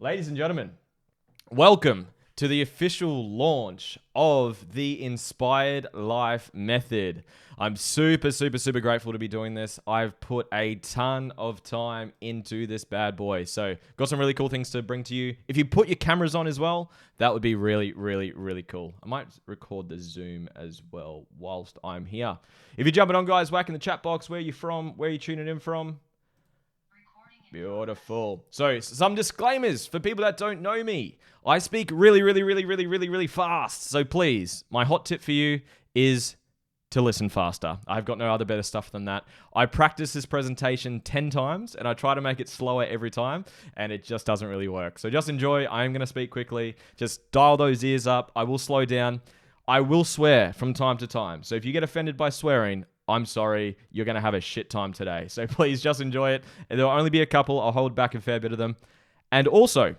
Ladies and gentlemen, welcome to the official launch of the Inspired Life Method. I'm super grateful to be doing this. I've put a ton of time into this bad boy. So got some really cool things to bring to you. If you put your cameras on as well, that would be really cool. I might record the Zoom as well whilst I'm here. If you're jumping on, guys, whack in the chat box. Where are you from? Where are you tuning in from? Beautiful. So some disclaimers for people that don't know me. I speak really fast. So please, my hot tip for you is to listen faster. I've got no other better stuff than that. I practice this presentation 10 times and I try to make it slower every time and it just doesn't really work. So just enjoy. I am going to speak quickly. Just dial those ears up. I will slow down. I will swear from time to time. So if you get offended by swearing, I'm sorry, you're going to have a shit time today. So please just enjoy it. There'll only be a couple. I'll hold back a fair bit of them. And also,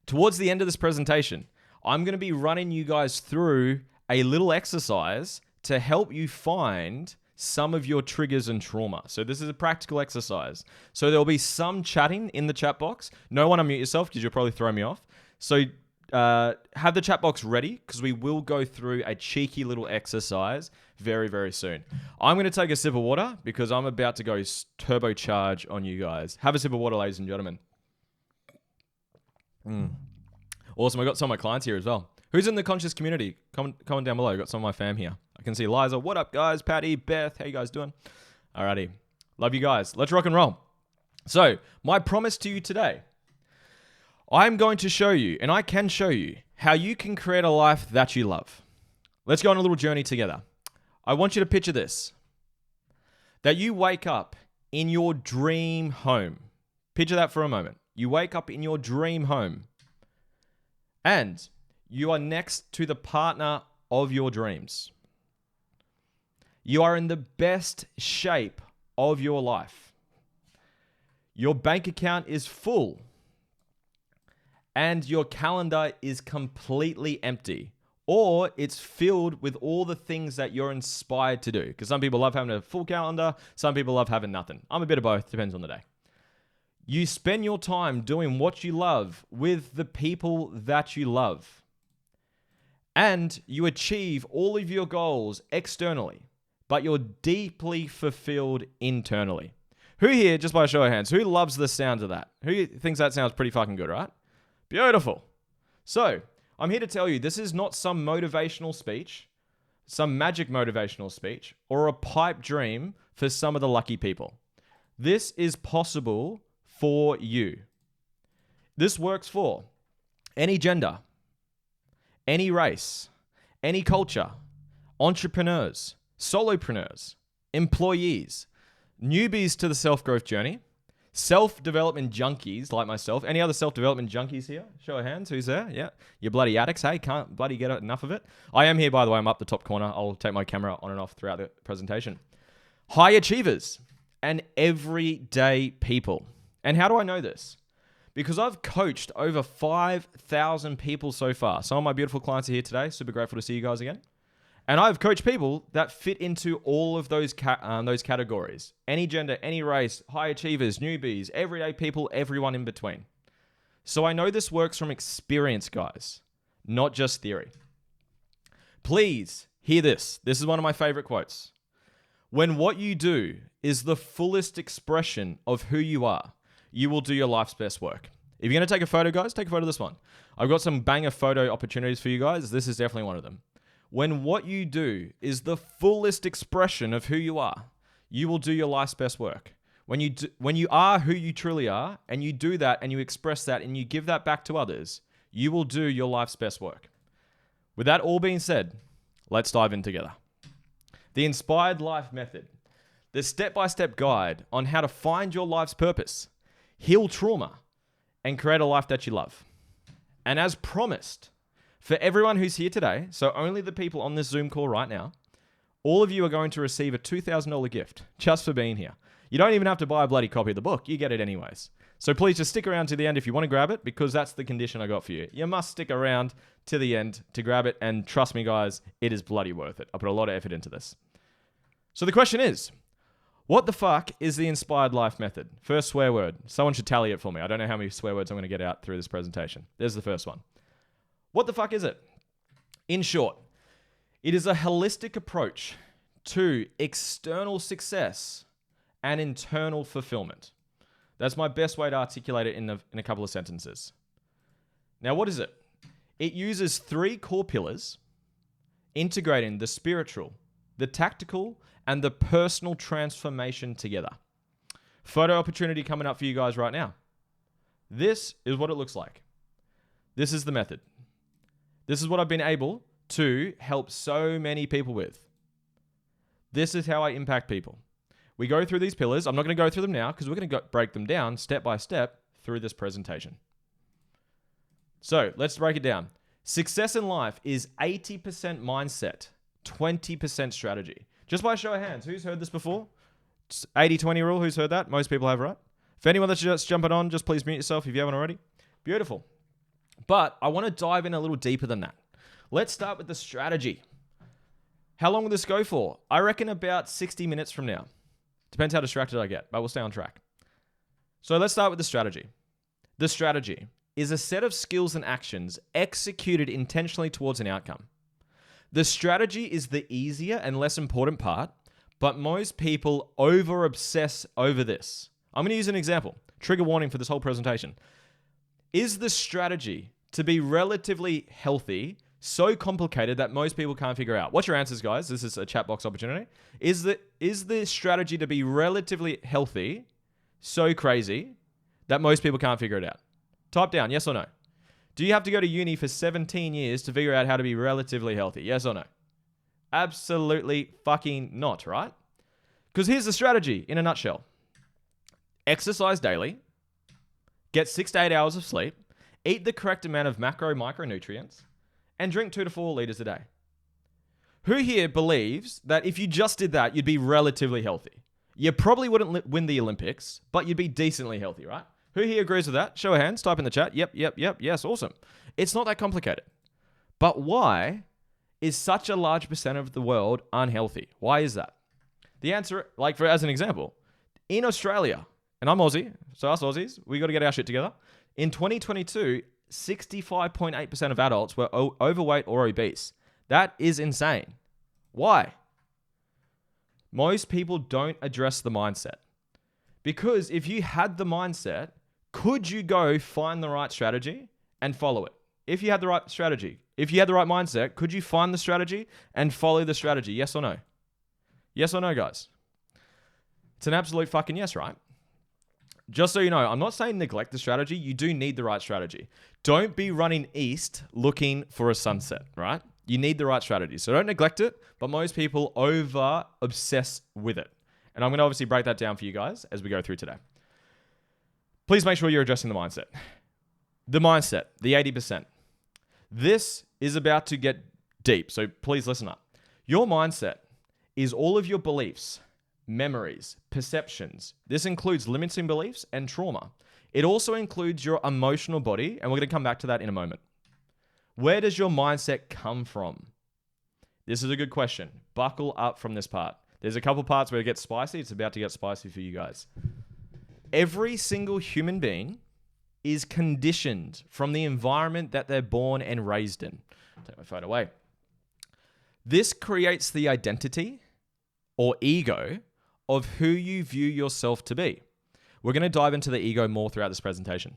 towards the end of this presentation, I'm going to be running you guys through a little exercise to help you find some of your triggers and trauma. So this is a practical exercise. So there'll be some chatting in the chat box. No one unmute yourself because you'll probably throw me off. So have the chat box ready because we will go through a cheeky little exercise very soon. I'm going to take a sip of water because I'm about to go turbocharge on you guys. Have a sip of water, ladies and gentlemen. Awesome. I got some of my clients here as well. Who's in the conscious community? Comment down below. I got some of my fam here. I can see Liza. What up, guys? Patty, Beth. How you guys doing? Alrighty. Love you guys. Let's rock and roll. So, my promise to you today, I'm going to show you, and I can show you, how you can create a life that you love. Let's go on a little journey together. I want you to picture this. That you wake up in your dream home. Picture that for a moment. You wake up in your dream home. And you are next to the partner of your dreams. You are in the best shape of your life. Your bank account is full. And your calendar is completely empty, or it's filled with all the things that you're inspired to do. Because some people love having a full calendar, some people love having nothing. I'm a bit of both, depends on the day. You spend your time doing what you love with the people that you love. And you achieve all of your goals externally, but you're deeply fulfilled internally. Who here, just by a show of hands, who loves the sound of that? Who thinks that sounds pretty fucking good, right? Beautiful. So, I'm here to tell you this is not some motivational speech, some magic motivational speech, or a pipe dream for some of the lucky people. This is possible for you. This works for any gender, any race, any culture, entrepreneurs, solopreneurs, employees, newbies to the self-growth journey, self-development junkies like myself. Any other self-development junkies here? Show of hands. Who's there? Yeah. You bloody addicts. Hey, can't bloody get enough of it. I am here, by the way. I'm up the top corner. I'll take my camera on and off throughout the presentation. High achievers and everyday people. And how do I know this? Because I've coached over 5,000 people so far. Some of my beautiful clients are here today. Super grateful to see you guys again. And I've coached people that fit into all of those categories. Any gender, any race, high achievers, newbies, everyday people, everyone in between. So I know this works from experience, guys, not just theory. Please hear this. This is one of my favorite quotes. When what you do is the fullest expression of who you are, you will do your life's best work. If you're going to take a photo, guys, take a photo of this one. I've got some banger photo opportunities for you guys. This is definitely one of them. When what you do is the fullest expression of who you are, you will do your life's best work. When you are who you truly are, and you do that, and you express that, and you give that back to others, you will do your life's best work. With that all being said, let's dive in together. The Inspired Life Method, the step-by-step guide on how to find your life's purpose, heal trauma, and create a life that you love. And as promised, for everyone who's here today, so only the people on this Zoom call right now, all of you are going to receive a $2,000 gift just for being here. You don't even have to buy a bloody copy of the book. You get it anyways. So please just stick around to the end if you want to grab it, because that's the condition I got for you. You must stick around to the end to grab it. And trust me, guys, it is bloody worth it. I put a lot of effort into this. So the question is, What the fuck is the inspired life method? First swear word. Someone should tally it for me. I don't know how many swear words I'm going to get out through this presentation. There's the first one. What the fuck is it? In short, it is a holistic approach to external success and internal fulfillment. That's my best way to articulate it in a couple of sentences. Now, what is it? It uses 3 core pillars, integrating the spiritual, the tactical, and the personal transformation together. Photo opportunity coming up for you guys right now. This is what it looks like. This is the method. This is what I've been able to help so many people with. This is how I impact people. We go through these pillars. I'm not going to go through them now because we're going to break them down step by step through this presentation. So let's break it down. Success in life is 80% mindset, 20% strategy. Just by a show of hands, who's heard this before? 80-20 rule, who's heard that? Most people have, right? If anyone that's just jumping on, just please mute yourself if you haven't already. Beautiful. But I want to dive in a little deeper than that. Let's start with the strategy. How long will this go for? I reckon about 60 minutes from now. Depends how distracted I get, but we'll stay on track. So let's start with the strategy. The strategy is a set of skills and actions executed intentionally towards an outcome. The strategy is the easier and less important part, but most people over-obsess over this. I'm going to use an example. Trigger warning for this whole presentation. Is the strategy to be relatively healthy so complicated that most people can't figure out? What's your answers, guys? This is a chat box opportunity. Is the strategy to be relatively healthy so crazy that most people can't figure it out? Type down, yes or no. Do you have to go to uni for 17 years to figure out how to be relatively healthy? Yes or no? Absolutely fucking not, right? Because here's the strategy in a nutshell. Exercise daily, get 6 to 8 hours of sleep, eat the correct amount of macro micronutrients, and drink 2 to 4 liters a day. Who here believes that if you just did that, you'd be relatively healthy? You probably wouldn't win the Olympics, but you'd be decently healthy, right? Who here agrees with that? Show of hands, type in the chat. Yep, yes, awesome. It's not that complicated. But why is such a large percent of the world unhealthy? Why is that? The answer, as an example, in Australia, and I'm Aussie, so us Aussies, we got to get our shit together. In 2022, 65.8% of adults were overweight or obese. That is insane. Why? Most people don't address the mindset. Because if you had the mindset, could you go find the right strategy and follow it? If you had the right strategy, if you had the right mindset, could you find the strategy and follow the strategy? Yes or no? Yes or no, guys? It's an absolute fucking yes, right? Just so you know, I'm not saying neglect the strategy. You do need the right strategy. Don't be running east looking for a sunset, right? You need the right strategy. So don't neglect it, but most people over-obsess with it. And I'm going to obviously break that down for you guys as we go through today. Please make sure you're addressing the mindset. The mindset, the 80%. This is about to get deep, so please listen up. Your mindset is all of your beliefs, memories, perceptions. This includes limiting beliefs and trauma. It also includes your emotional body, and we're going to come back to that in a moment. Where does your mindset come from? This is a good question. Buckle up from this part. There's a couple parts where it gets spicy. It's about to get spicy for you guys. Every single human being is conditioned from the environment that they're born and raised in. Take my phone away. This creates the identity or ego of who you view yourself to be. We're going to dive into the ego more throughout this presentation.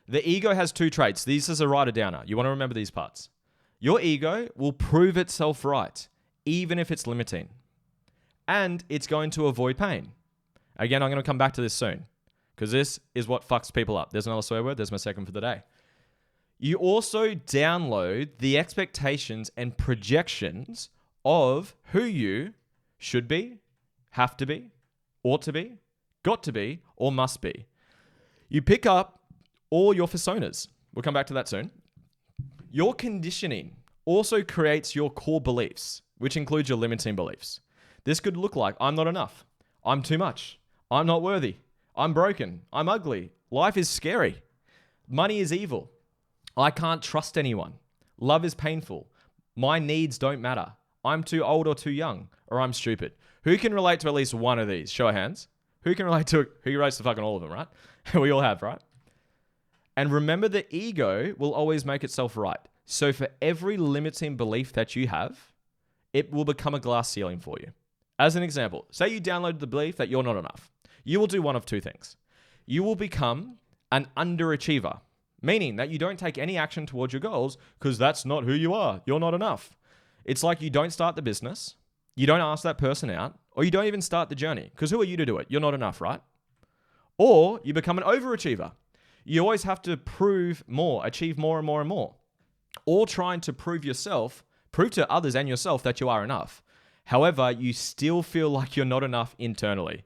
The ego has 2 traits. This is a writer-downer. You want to remember these parts. Your ego will prove itself right, even if it's limiting. And it's going to avoid pain. Again, I'm going to come back to this soon, because this is what fucks people up. There's another swear word. There's my second for the day. You also download the expectations and projections of who you should be, have to be, ought to be, got to be, or must be. You pick up all your personas. We'll come back to that soon. Your conditioning also creates your core beliefs, which includes your limiting beliefs. This could look like, I'm not enough. I'm too much. I'm not worthy. I'm broken. I'm ugly. Life is scary. Money is evil. I can't trust anyone. Love is painful. My needs don't matter. I'm too old or too young, or I'm stupid. Who can relate to at least one of these? Show of hands. Who relates to fucking all of them, right? We all have, right? And remember, the ego will always make itself right. So for every limiting belief that you have, it will become a glass ceiling for you. As an example, say you downloaded the belief that you're not enough. You will do one of two things. You will become an underachiever, meaning that you don't take any action towards your goals because that's not who you are. You're not enough. It's like you don't start the business, you don't ask that person out, or you don't even start the journey because who are you to do it? You're not enough, right? Or you become an overachiever. You always have to prove more, achieve more and more and more, or trying to prove to others and yourself that you are enough. However, you still feel like you're not enough internally.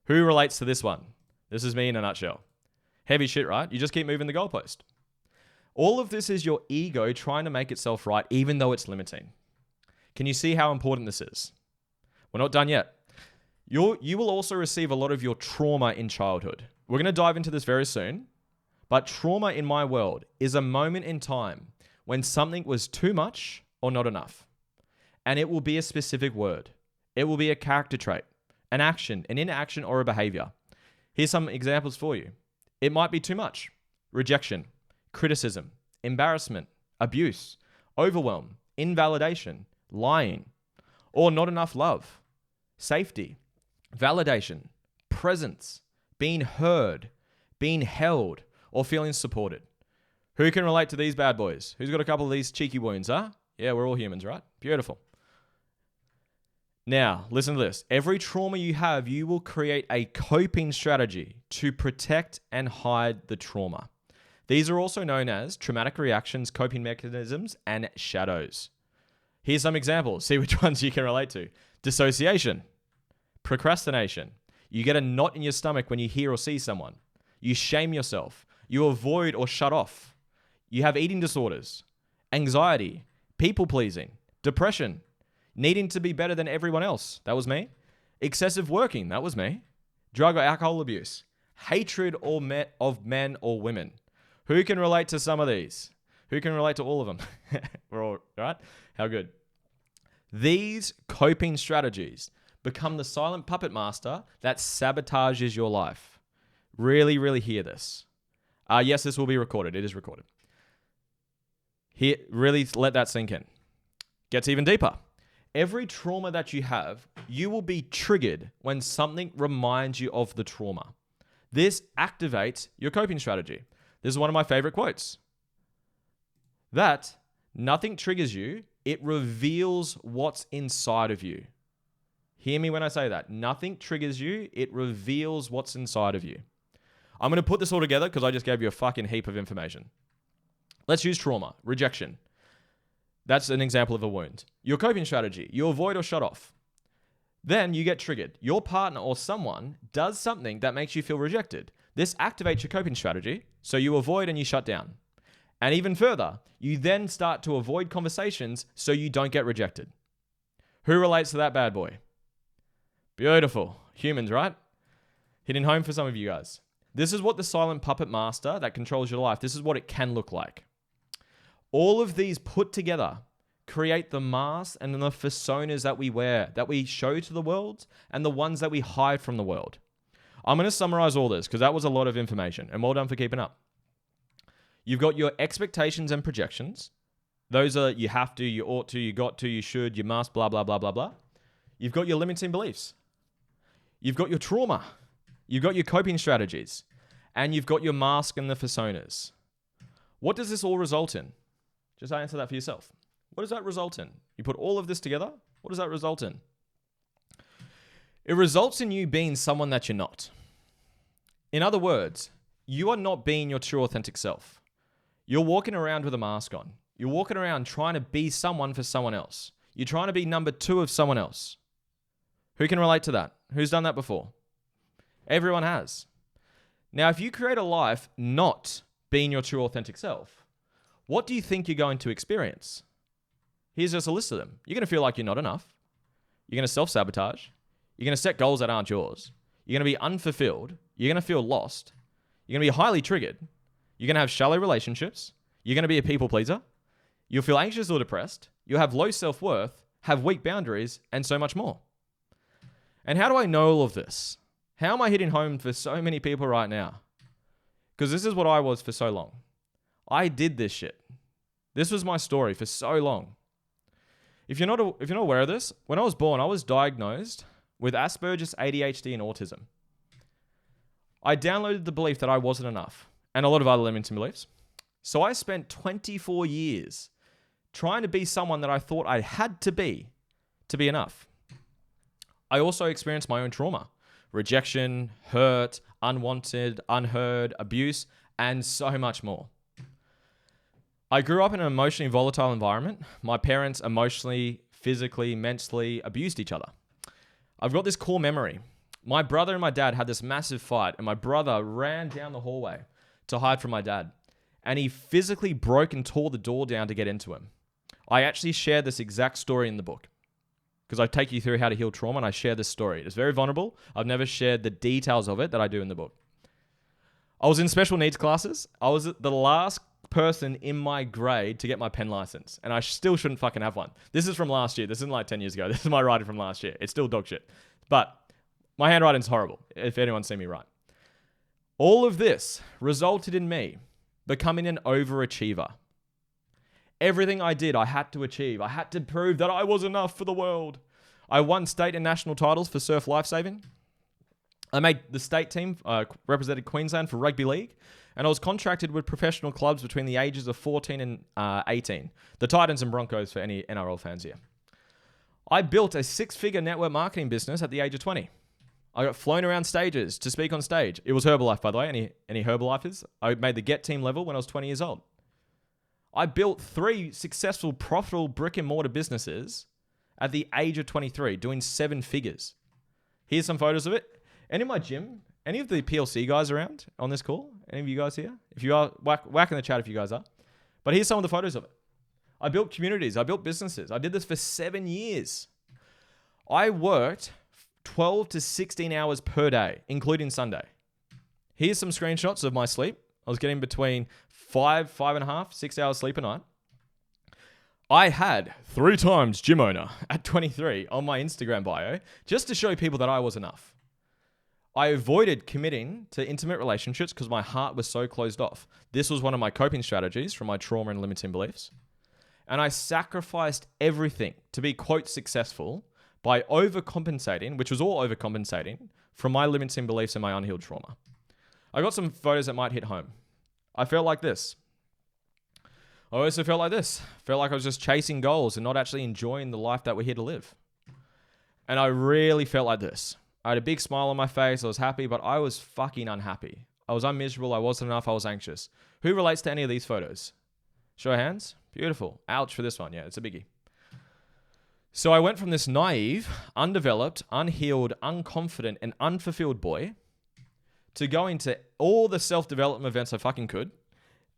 Who relates to this one? This is me in a nutshell. Heavy shit, right? You just keep moving the goalpost. All of this is your ego trying to make itself right, even though it's limiting. Can you see how important this is? We're not done yet. You will also receive a lot of your trauma in childhood. We're going to dive into this very soon. But trauma in my world is a moment in time when something was too much or not enough. And it will be a specific word. It will be a character trait, an action, an inaction, or a behavior. Here's some examples for you. It might be too much. Rejection, criticism, embarrassment, abuse, overwhelm, invalidation, lying, or not enough love, safety, validation, presence, being heard, being held, or feeling supported. Who can relate to these bad boys? Who's got a couple of these cheeky wounds, huh? Yeah, we're all humans, right? Beautiful. Now, listen to this. Every trauma you have, you will create a coping strategy to protect and hide the trauma. These are also known as traumatic reactions, coping mechanisms, and shadows. Here's some examples. See which ones you can relate to. Dissociation, procrastination. You get a knot in your stomach when you hear or see someone. You shame yourself. You avoid or shut off. You have eating disorders, anxiety, people-pleasing, depression, needing to be better than everyone else. That was me. Excessive working. That was me. Drug or alcohol abuse. Hatred of men or women. Who can relate to some of these? Who can relate to all of them? We're all right? How good. These coping strategies become the silent puppet master that sabotages your life. Really, really hear this. Yes, this will be recorded. It is recorded. Here, really let that sink in. Gets even deeper. Every trauma that you have, you will be triggered when something reminds you of the trauma. This activates your coping strategy. This is one of my favorite quotes. That nothing triggers you, it reveals what's inside of you. Hear me when I say that. Nothing triggers you, it reveals what's inside of you. I'm going to put this all together because I just gave you a fucking heap of information. Let's use trauma, rejection. That's an example of a wound. Your coping strategy, you avoid or shut off. Then you get triggered. Your partner or someone does something that makes you feel rejected. This activates your coping strategy, so you avoid and you shut down. And even further, you then start to avoid conversations so you don't get rejected. Who relates to that bad boy? Beautiful. Humans, right? Hitting home for some of you guys. This is what the silent puppet master that controls your life, this is what it can look like. All of these put together create the masks and the personas that we wear, that we show to the world, and the ones that we hide from the world. I'm going to summarize all this because that was a lot of information, and well done for keeping up. You've got your expectations and projections. Those are you have to, you ought to, you got to, you should, you must, blah, blah, blah, blah, blah. You've got your limiting beliefs. You've got your trauma. You've got your coping strategies. And you've got your mask and the personas. What does this all result in? Just answer that for yourself. What does that result in? You put all of this together, what does that result in? It results in you being someone that you're not. In other words, you are not being your true authentic self. You're walking around with a mask on. You're walking around trying to be someone for someone else. You're trying to be number two of someone else. Who can relate to that? Who's done that before? Everyone has. Now, if you create a life not being your true authentic self, what do you think you're going to experience? Here's just a list of them. You're going to feel like you're not enough. You're going to self-sabotage. You're going to set goals that aren't yours. You're going to be unfulfilled. You're going to feel lost. You're going to be highly triggered. You're going to have shallow relationships. You're going to be a people pleaser. You'll feel anxious or depressed. You'll have low self-worth, have weak boundaries, and so much more. And how do I know all of this? How am I hitting home for so many people right now? Because this is what I was for so long. I did this shit. This was my story for so long. If you're not aware of this, when I was born, I was diagnosed with Asperger's, ADHD, and autism. I downloaded the belief that I wasn't enough, and a lot of other limiting beliefs. So I spent 24 years trying to be someone that I thought I had to be enough. I also experienced my own trauma, rejection, hurt, unwanted, unheard, abuse, and so much more. I grew up in an emotionally volatile environment. My parents emotionally, physically, mentally abused each other. I've got this core memory. My brother and my dad had this massive fight, and my brother ran down the hallway to hide from my dad. And he physically broke and tore the door down to get into him. I actually share this exact story in the book because I take you through how to heal trauma, and I share this story. It's very vulnerable. I've never shared the details of it that I do in the book. I was in special needs classes. I was the last person in my grade to get my pen license, and I still shouldn't fucking have one. This is from last year. This isn't like 10 years ago. This is my writing from last year. It's still dog shit. But my handwriting's horrible, if anyone's seen me write. All of this resulted in me becoming an overachiever. Everything I did, I had to achieve. I had to prove that I was enough for the world. I won state and national titles for surf lifesaving. I made the state team, represented Queensland for rugby league, and I was contracted with professional clubs between the ages of 14 and 18. The Titans and Broncos for any NRL fans here. I built a 6-figure network marketing business at the age of 20. I got flown around stages to speak on stage. It was Herbalife, by the way. Any Herbalifers? I made the Get team level when I was 20 years old. I built 3 successful, profitable brick and mortar businesses at the age of 23, doing 7 figures. Here's some photos of it. And in my gym, any of the PLC guys around on this call? Any of you guys here? If you are, whack in the chat if you guys are. But here's some of the photos of it. I built communities. I built businesses. I did this for 7 years. I worked 12 to 16 hours per day, including Sunday. Here's some screenshots of my sleep. I was getting between 5.5, 6 hours sleep a night. I had 3 times gym owner at 23 on my Instagram bio just to show people that I was enough. I avoided committing to intimate relationships because my heart was so closed off. This was one of my coping strategies from my trauma and limiting beliefs. And I sacrificed everything to be, quote, successful by overcompensating, which was all overcompensating, from my limiting beliefs and my unhealed trauma. I got some photos that might hit home. I felt like this. I also felt like this. Felt like I was just chasing goals and not actually enjoying the life that we're here to live. And I really felt like this. I had a big smile on my face. I was happy, but I was fucking unhappy. I was unmiserable. I wasn't enough. I was anxious. Who relates to any of these photos? Show of hands. Beautiful. Ouch for this one. Yeah, it's a biggie. So I went from this naive, undeveloped, unhealed, unconfident, and unfulfilled boy to going to all the self-development events I fucking could,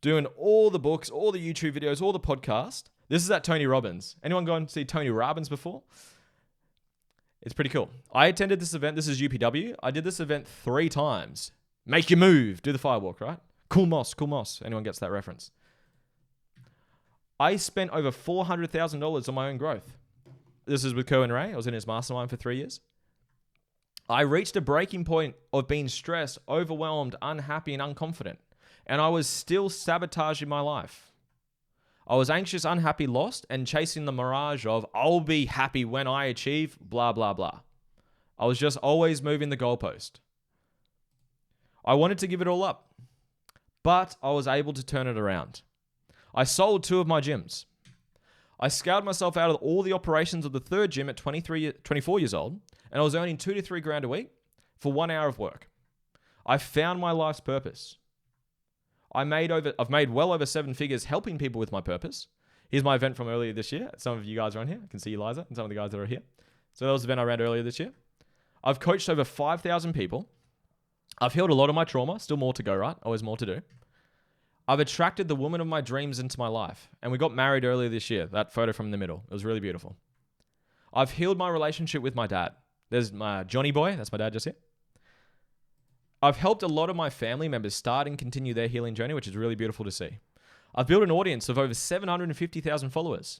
doing all the books, all the YouTube videos, all the podcasts. This is at Tony Robbins. Anyone go and see Tony Robbins before? It's pretty cool. I attended this event. This is UPW. I did this event 3 times. Make your move. Do the firewalk, right? Cool Moss, Cool Moss. Anyone gets that reference? I spent over $400,000 on my own growth. This is with Kerwin Ray. I was in his mastermind for 3 years. I reached a breaking point of being stressed, overwhelmed, unhappy, and unconfident. And I was still sabotaging my life. I was anxious, unhappy, lost, and chasing the mirage of, I'll be happy when I achieve, blah, blah, blah. I was just always moving the goalpost. I wanted to give it all up, but I was able to turn it around. I sold 2 of my gyms. I scoured myself out of all the operations of the 3rd gym at 24 years old, and I was earning $2 to $3 grand a week for 1 hour of work. I found my life's purpose. I've made well over 7 figures helping people with my purpose. Here's my event from earlier this year. Some of you guys are on here. I can see Eliza and some of the guys that are here. So that was the event I ran earlier this year. I've coached over 5,000 people. I've healed a lot of my trauma. Still more to go, right? Always more to do. I've attracted the woman of my dreams into my life. And we got married earlier this year. That photo from the middle. It was really beautiful. I've healed my relationship with my dad. There's my Johnny boy. That's my dad just here. I've helped a lot of my family members start and continue their healing journey, which is really beautiful to see. I've built an audience of over 750,000 followers.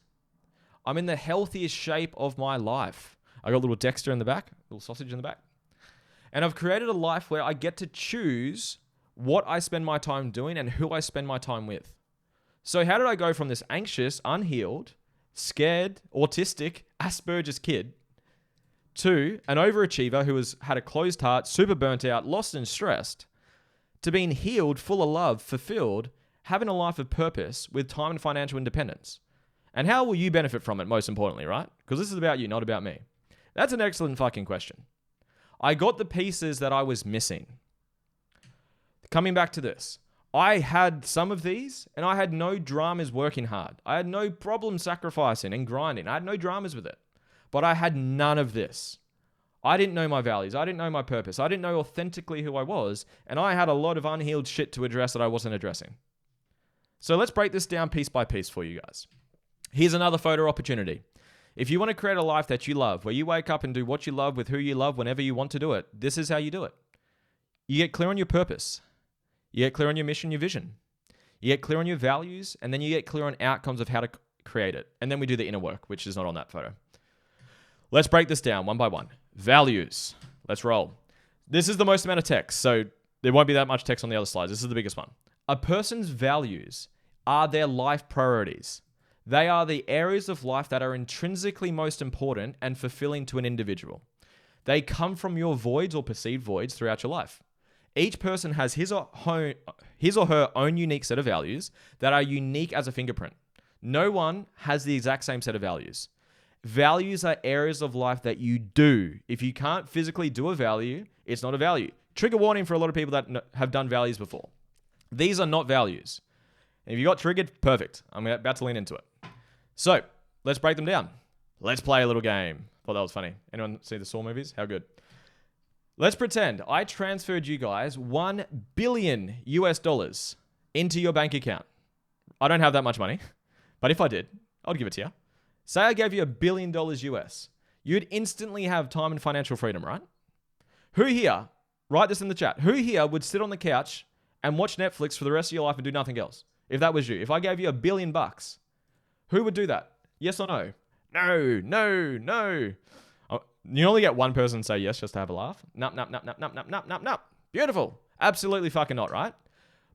I'm in the healthiest shape of my life. I got little Dexter in the back, little sausage in the back. And I've created a life where I get to choose what I spend my time doing and who I spend my time with. So how did I go from this anxious, unhealed, scared, autistic, Asperger's kid to an overachiever who had a closed heart, super burnt out, lost and stressed, to being healed, full of love, fulfilled, having a life of purpose with time and financial independence? And how will you benefit from it, most importantly, right? Because this is about you, not about me. That's an excellent fucking question. I got the pieces that I was missing. Coming back to this, I had some of these and I had no dramas working hard. I had no problem sacrificing and grinding. I had no dramas with it. But I had none of this. I didn't know my values. I didn't know my purpose. I didn't know authentically who I was. And I had a lot of unhealed shit to address that I wasn't addressing. So let's break this down piece by piece for you guys. Here's another photo opportunity. If you want to create a life that you love, where you wake up and do what you love with who you love whenever you want to do it, this is how you do it. You get clear on your purpose. You get clear on your mission, your vision. You get clear on your values, and then you get clear on outcomes of how to create it. And then we do the inner work, which is not on that photo. Let's break this down one by one. Values. Let's roll. This is the most amount of text, so there won't be that much text on the other slides. This is the biggest one. A person's values are their life priorities. They are the areas of life that are intrinsically most important and fulfilling to an individual. They come from your voids or perceived voids throughout your life. Each person has his or her own unique set of values that are unique as a fingerprint. No one has the exact same set of values. Values are areas of life that you do. If you can't physically do a value, it's not a value. Trigger warning for a lot of people that have done values before. These are not values. And if you got triggered, perfect. I'm about to lean into it. So let's break them down. Let's play a little game. Thought that was funny. Anyone see the Saw movies? How good. Let's pretend I transferred you guys $1 billion into your bank account. I don't have that much money, but if I did, I'd give it to you. Say I gave you $1 billion US. You'd instantly have time and financial freedom, right? Who here, write this in the chat, who here would sit on the couch and watch Netflix for the rest of your life and do nothing else? If that was you. If I gave you $1 billion, who would do that? Yes or no? No. You only get one person say yes just to have a laugh. Nope. Beautiful. Absolutely fucking not, right?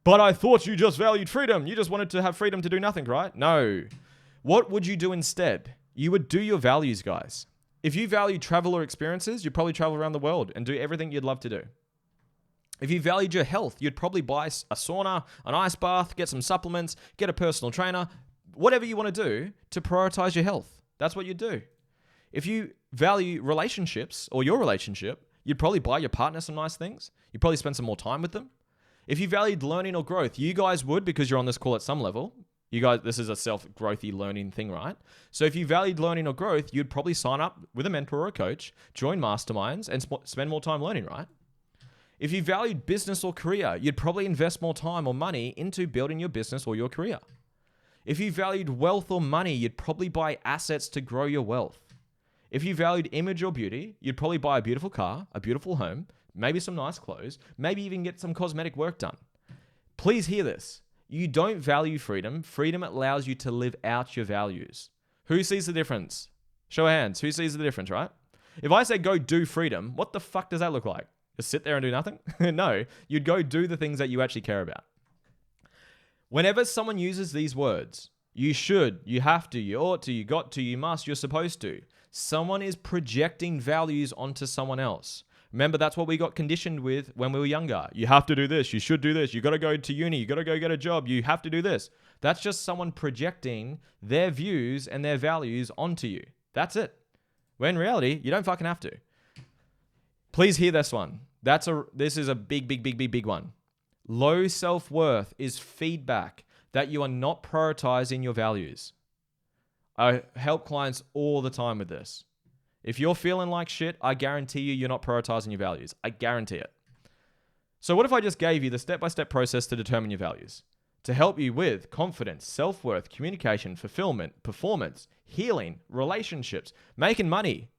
But I thought you just valued freedom. You just wanted to have freedom to do nothing, right? No. What would you do instead? You would do your values, guys. If you value travel or experiences, you'd probably travel around the world and do everything you'd love to do. If you valued your health, you'd probably buy a sauna, an ice bath, get some supplements, get a personal trainer, whatever you want to do to prioritize your health. That's what you'd do. If you value relationships or your relationship, you'd probably buy your partner some nice things. You'd probably spend some more time with them. If you valued learning or growth, you guys would, because you're on this call at some level. You guys, this is a self-growthy learning thing, right? So if you valued learning or growth, you'd probably sign up with a mentor or a coach, join masterminds, and spend more time learning, right? If you valued business or career, you'd probably invest more time or money into building your business or your career. If you valued wealth or money, you'd probably buy assets to grow your wealth. If you valued image or beauty, you'd probably buy a beautiful car, a beautiful home, maybe some nice clothes, maybe even get some cosmetic work done. Please hear this. You don't value freedom. Freedom allows you to live out your values. Who sees the difference? Show of hands. Who sees the difference, right? If I say go do freedom, what the fuck does that look like? Just sit there and do nothing? No, you'd go do the things that you actually care about. Whenever someone uses these words, you should, you have to, you ought to, you got to, you must, you're supposed to, someone is projecting values onto someone else. Remember, that's what we got conditioned with when we were younger. You have to do this. You should do this. You got to go to uni. You got to go get a job. You have to do this. That's just someone projecting their views and their values onto you. That's it. When in reality, you don't fucking have to. Please hear this one. This is a big one. Low self-worth is feedback that you are not prioritizing your values. I help clients all the time with this. If you're feeling like shit, I guarantee you're not prioritizing your values. I guarantee it. So what if I just gave you the step-by-step process to determine your values? To help you with confidence, self-worth, communication, fulfillment, performance, healing, relationships, making money,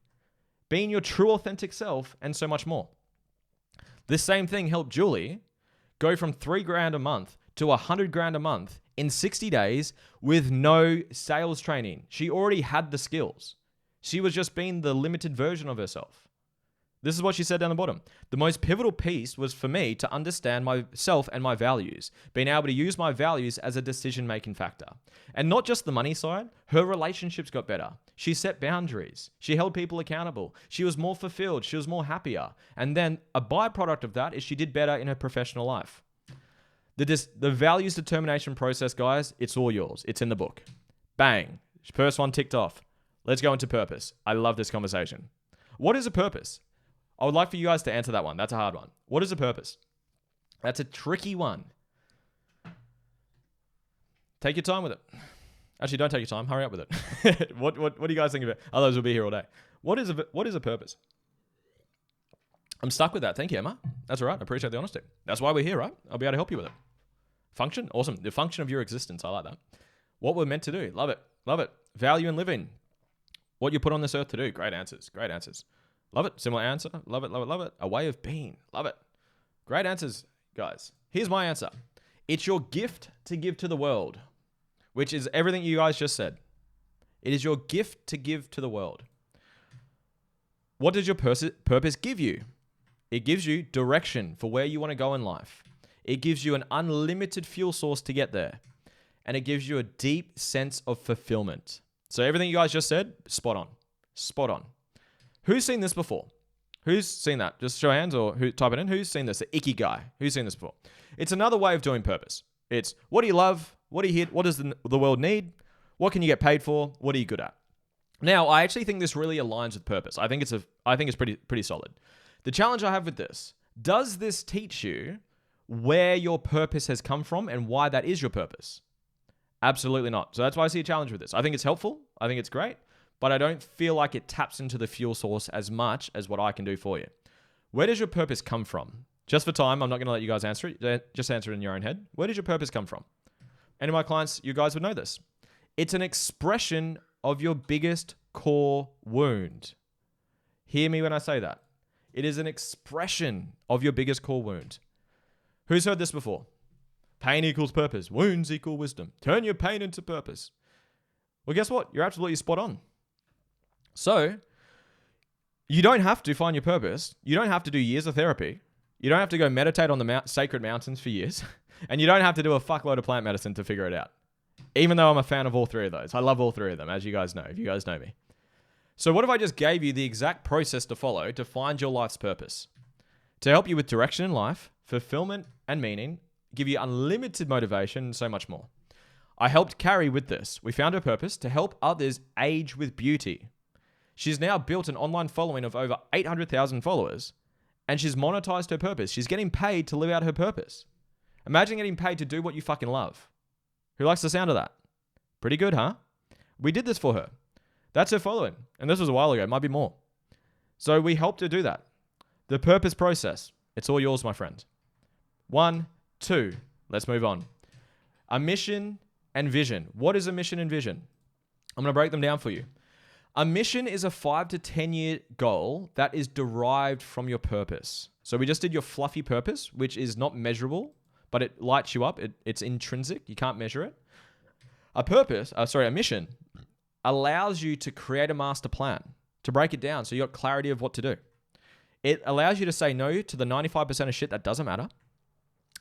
being your true authentic self, and so much more. This same thing helped Julie go from $3,000 a month to $100,000 a month in 60 days with no sales training. She already had the skills. She was just being the limited version of herself. This is what she said down the bottom. The most pivotal piece was for me to understand myself and my values, being able to use my values as a decision-making factor. And not just the money side, her relationships got better. She set boundaries. She held people accountable. She was more fulfilled. She was more happier. And then a byproduct of that is she did better in her professional life. The values determination process, guys, it's all yours. It's in the book. Bang. First one ticked off. Let's go into purpose. I love this conversation. What is a purpose? I would like for you guys to answer that one. That's a hard one. What is a purpose? That's a tricky one. Take your time with it. Actually, don't take your time. Hurry up with it. What do you guys think of it? Otherwise, we'll be here all day. What is a purpose? I'm stuck with that. Thank you, Emma. That's all right. I appreciate the honesty. That's why we're here, right? I'll be able to help you with it. Function? Awesome. The function of your existence. I like that. What we're meant to do. Love it. Love it. Value in living. What you put on this earth to do. Great answers. Great answers. Love it. Similar answer. Love it, love it, love it. A way of being. Love it. Great answers, guys. Here's my answer. It's your gift to give to the world, which is everything you guys just said. It is your gift to give to the world. What does your purpose give you? It gives you direction for where you want to go in life. It gives you an unlimited fuel source to get there. And it gives you a deep sense of fulfillment. So everything you guys just said, spot on. Spot on. Who's seen this before? Who's seen that? Just show hands or type it in. Who's seen this? The icky guy. Who's seen this before? It's another way of doing purpose. It's what do you love? What do you hit? What does the world need? What can you get paid for? What are you good at? Now, I actually think this really aligns with purpose. I think it's pretty solid. The challenge I have with this, does this teach you where your purpose has come from and why that is your purpose? Absolutely not. So that's why I see a challenge with this. I think it's helpful. I think it's great. But I don't feel like it taps into the fuel source as much as what I can do for you. Where does your purpose come from? Just for time, I'm not going to let you guys answer it. Just answer it in your own head. Where does your purpose come from? Any of my clients, you guys would know this. It's an expression of your biggest core wound. Hear me when I say that. It is an expression of your biggest core wound. Who's heard this before? Pain equals purpose. Wounds equal wisdom. Turn your pain into purpose. Well, guess what? You're absolutely spot on. So, you don't have to find your purpose. You don't have to do years of therapy. You don't have to go meditate on the sacred mountains for years. And you don't have to do a fuckload of plant medicine to figure it out. Even though I'm a fan of all three of those. I love all three of them, as you guys know, if you guys know me. So what if I just gave you the exact process to follow to find your life's purpose? To help you with direction in life, fulfillment and meaning, give you unlimited motivation, and so much more. I helped Carrie with this. We found her purpose to help others age with beauty. She's now built an online following of over 800,000 followers, and she's monetized her purpose. She's getting paid to live out her purpose. Imagine getting paid to do what you fucking love. Who likes the sound of that? Pretty good, huh? We did this for her. That's her following. And this was a while ago. It might be more. So we helped her do that. The purpose process. It's all yours, my friend. 1, 2. Let's move on. A mission and vision. What is a mission and vision? I'm going to break them down for you. A mission is a 5 to 10 year goal that is derived from your purpose. So we just did your fluffy purpose, which is not measurable, but it lights you up. It's intrinsic. You can't measure it. A mission allows you to create a master plan, to break it down so you got clarity of what to do. It allows you to say no to the 95% of shit that doesn't matter.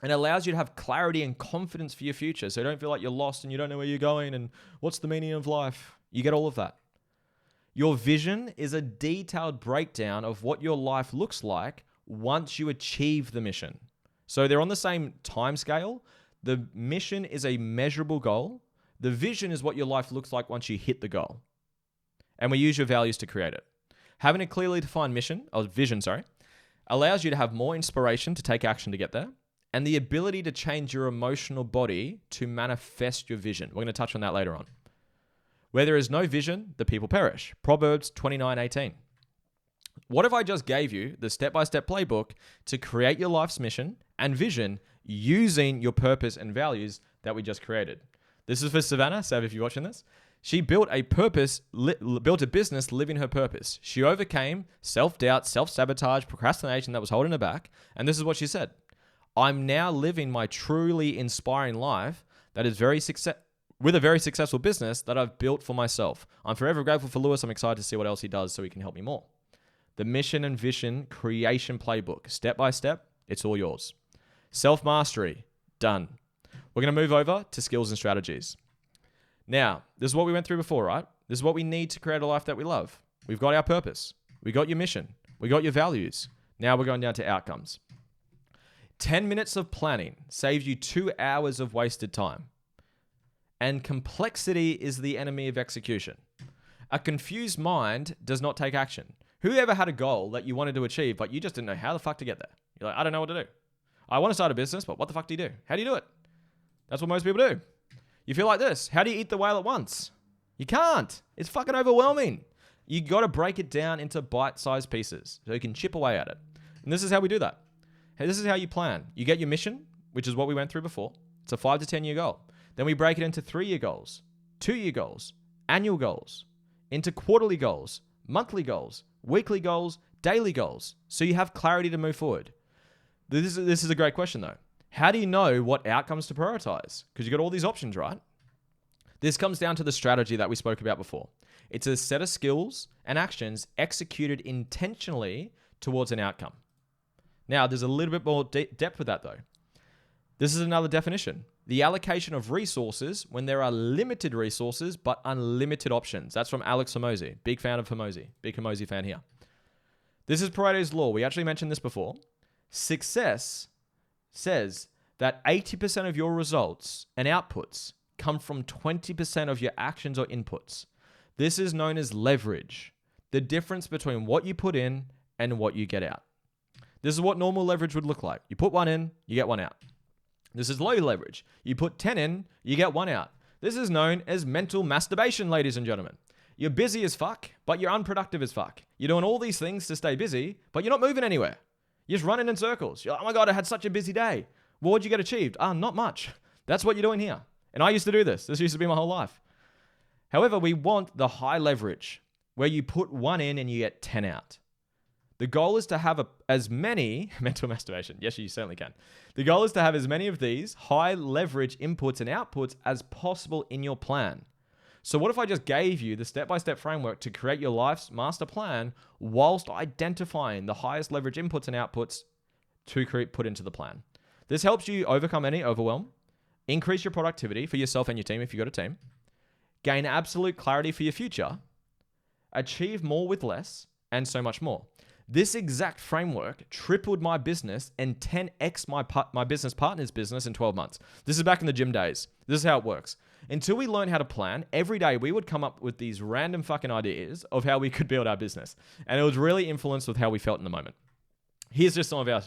And it allows you to have clarity and confidence for your future. So you don't feel like you're lost and you don't know where you're going and what's the meaning of life. You get all of that. Your vision is a detailed breakdown of what your life looks like once you achieve the mission. So they're on the same time scale. The mission is a measurable goal. The vision is what your life looks like once you hit the goal. And we use your values to create it. Having a clearly defined vision, allows you to have more inspiration to take action to get there, and the ability to change your emotional body to manifest your vision. We're going to touch on that later on. Where there is no vision, the people perish. Proverbs 29:18. What if I just gave you the step-by-step playbook to create your life's mission and vision using your purpose and values that we just created? This is for Savannah. Sav, if you're watching this. She built a business living her purpose. She overcame self-doubt, self-sabotage, procrastination that was holding her back. And this is what she said. I'm now living my truly inspiring life that is very with a very successful business that I've built for myself. I'm forever grateful for Lewis. I'm excited to see what else he does so he can help me more. The mission and vision creation playbook, step by step, it's all yours. Self-mastery, done. We're going to move over to skills and strategies. Now, this is what we went through before, right? This is what we need to create a life that we love. We've got our purpose. We got your mission. We got your values. Now we're going down to outcomes. 10 minutes of planning saves you 2 hours of wasted time. And complexity is the enemy of execution. A confused mind does not take action. Who ever had a goal that you wanted to achieve, but you just didn't know how the fuck to get there? You're like, I don't know what to do. I want to start a business, but what the fuck do you do? How do you do it? That's what most people do. You feel like this. How do you eat the whale at once? You can't. It's fucking overwhelming. You got to break it down into bite-sized pieces so you can chip away at it. And this is how we do that. Hey, this is how you plan. You get your mission, which is what we went through before. It's a 5 to 10 year goal. Then we break it into 3-year goals, 2-year goals, annual goals, into quarterly goals, monthly goals, weekly goals, daily goals. So you have clarity to move forward. This is a great question though. How do you know what outcomes to prioritize? Because you got all these options, right? This comes down to the strategy that we spoke about before. It's a set of skills and actions executed intentionally towards an outcome. Now, there's a little bit more depth with that though. This is another definition. The allocation of resources when there are limited resources but unlimited options. That's from Alex Hormozi. Big fan of Hormozi. Big Hormozi fan here. This is Pareto's Law. We actually mentioned this before. Success says that 80% of your results and outputs come from 20% of your actions or inputs. This is known as leverage, the difference between what you put in and what you get out. This is what normal leverage would look like. You put 1 in, you get 1 out. This is low leverage. You put 10 in, you get 1 out. This is known as mental masturbation, ladies and gentlemen. You're busy as fuck, but you're unproductive as fuck. You're doing all these things to stay busy, but you're not moving anywhere. You're just running in circles. You're like, oh my God, I had such a busy day. Well, what'd you get achieved? Not much. That's what you're doing here. And I used to do this. This used to be my whole life. However, we want the high leverage where you put 1 in and you get 10 out. The goal is to have as many mental masturbation. Yes, you certainly can. The goal is to have as many of these high leverage inputs and outputs as possible in your plan. So what if I just gave you the step-by-step framework to create your life's master plan whilst identifying the highest leverage inputs and outputs to put into the plan? This helps you overcome any overwhelm, increase your productivity for yourself and your team if you've got a team, gain absolute clarity for your future, achieve more with less, and so much more. This exact framework tripled my business and 10x my business partner's business in 12 months. This is back in the gym days. This is how it works. Until we learned how to plan, every day we would come up with these random fucking ideas of how we could build our business. And it was really influenced with how we felt in the moment. Here's just some of our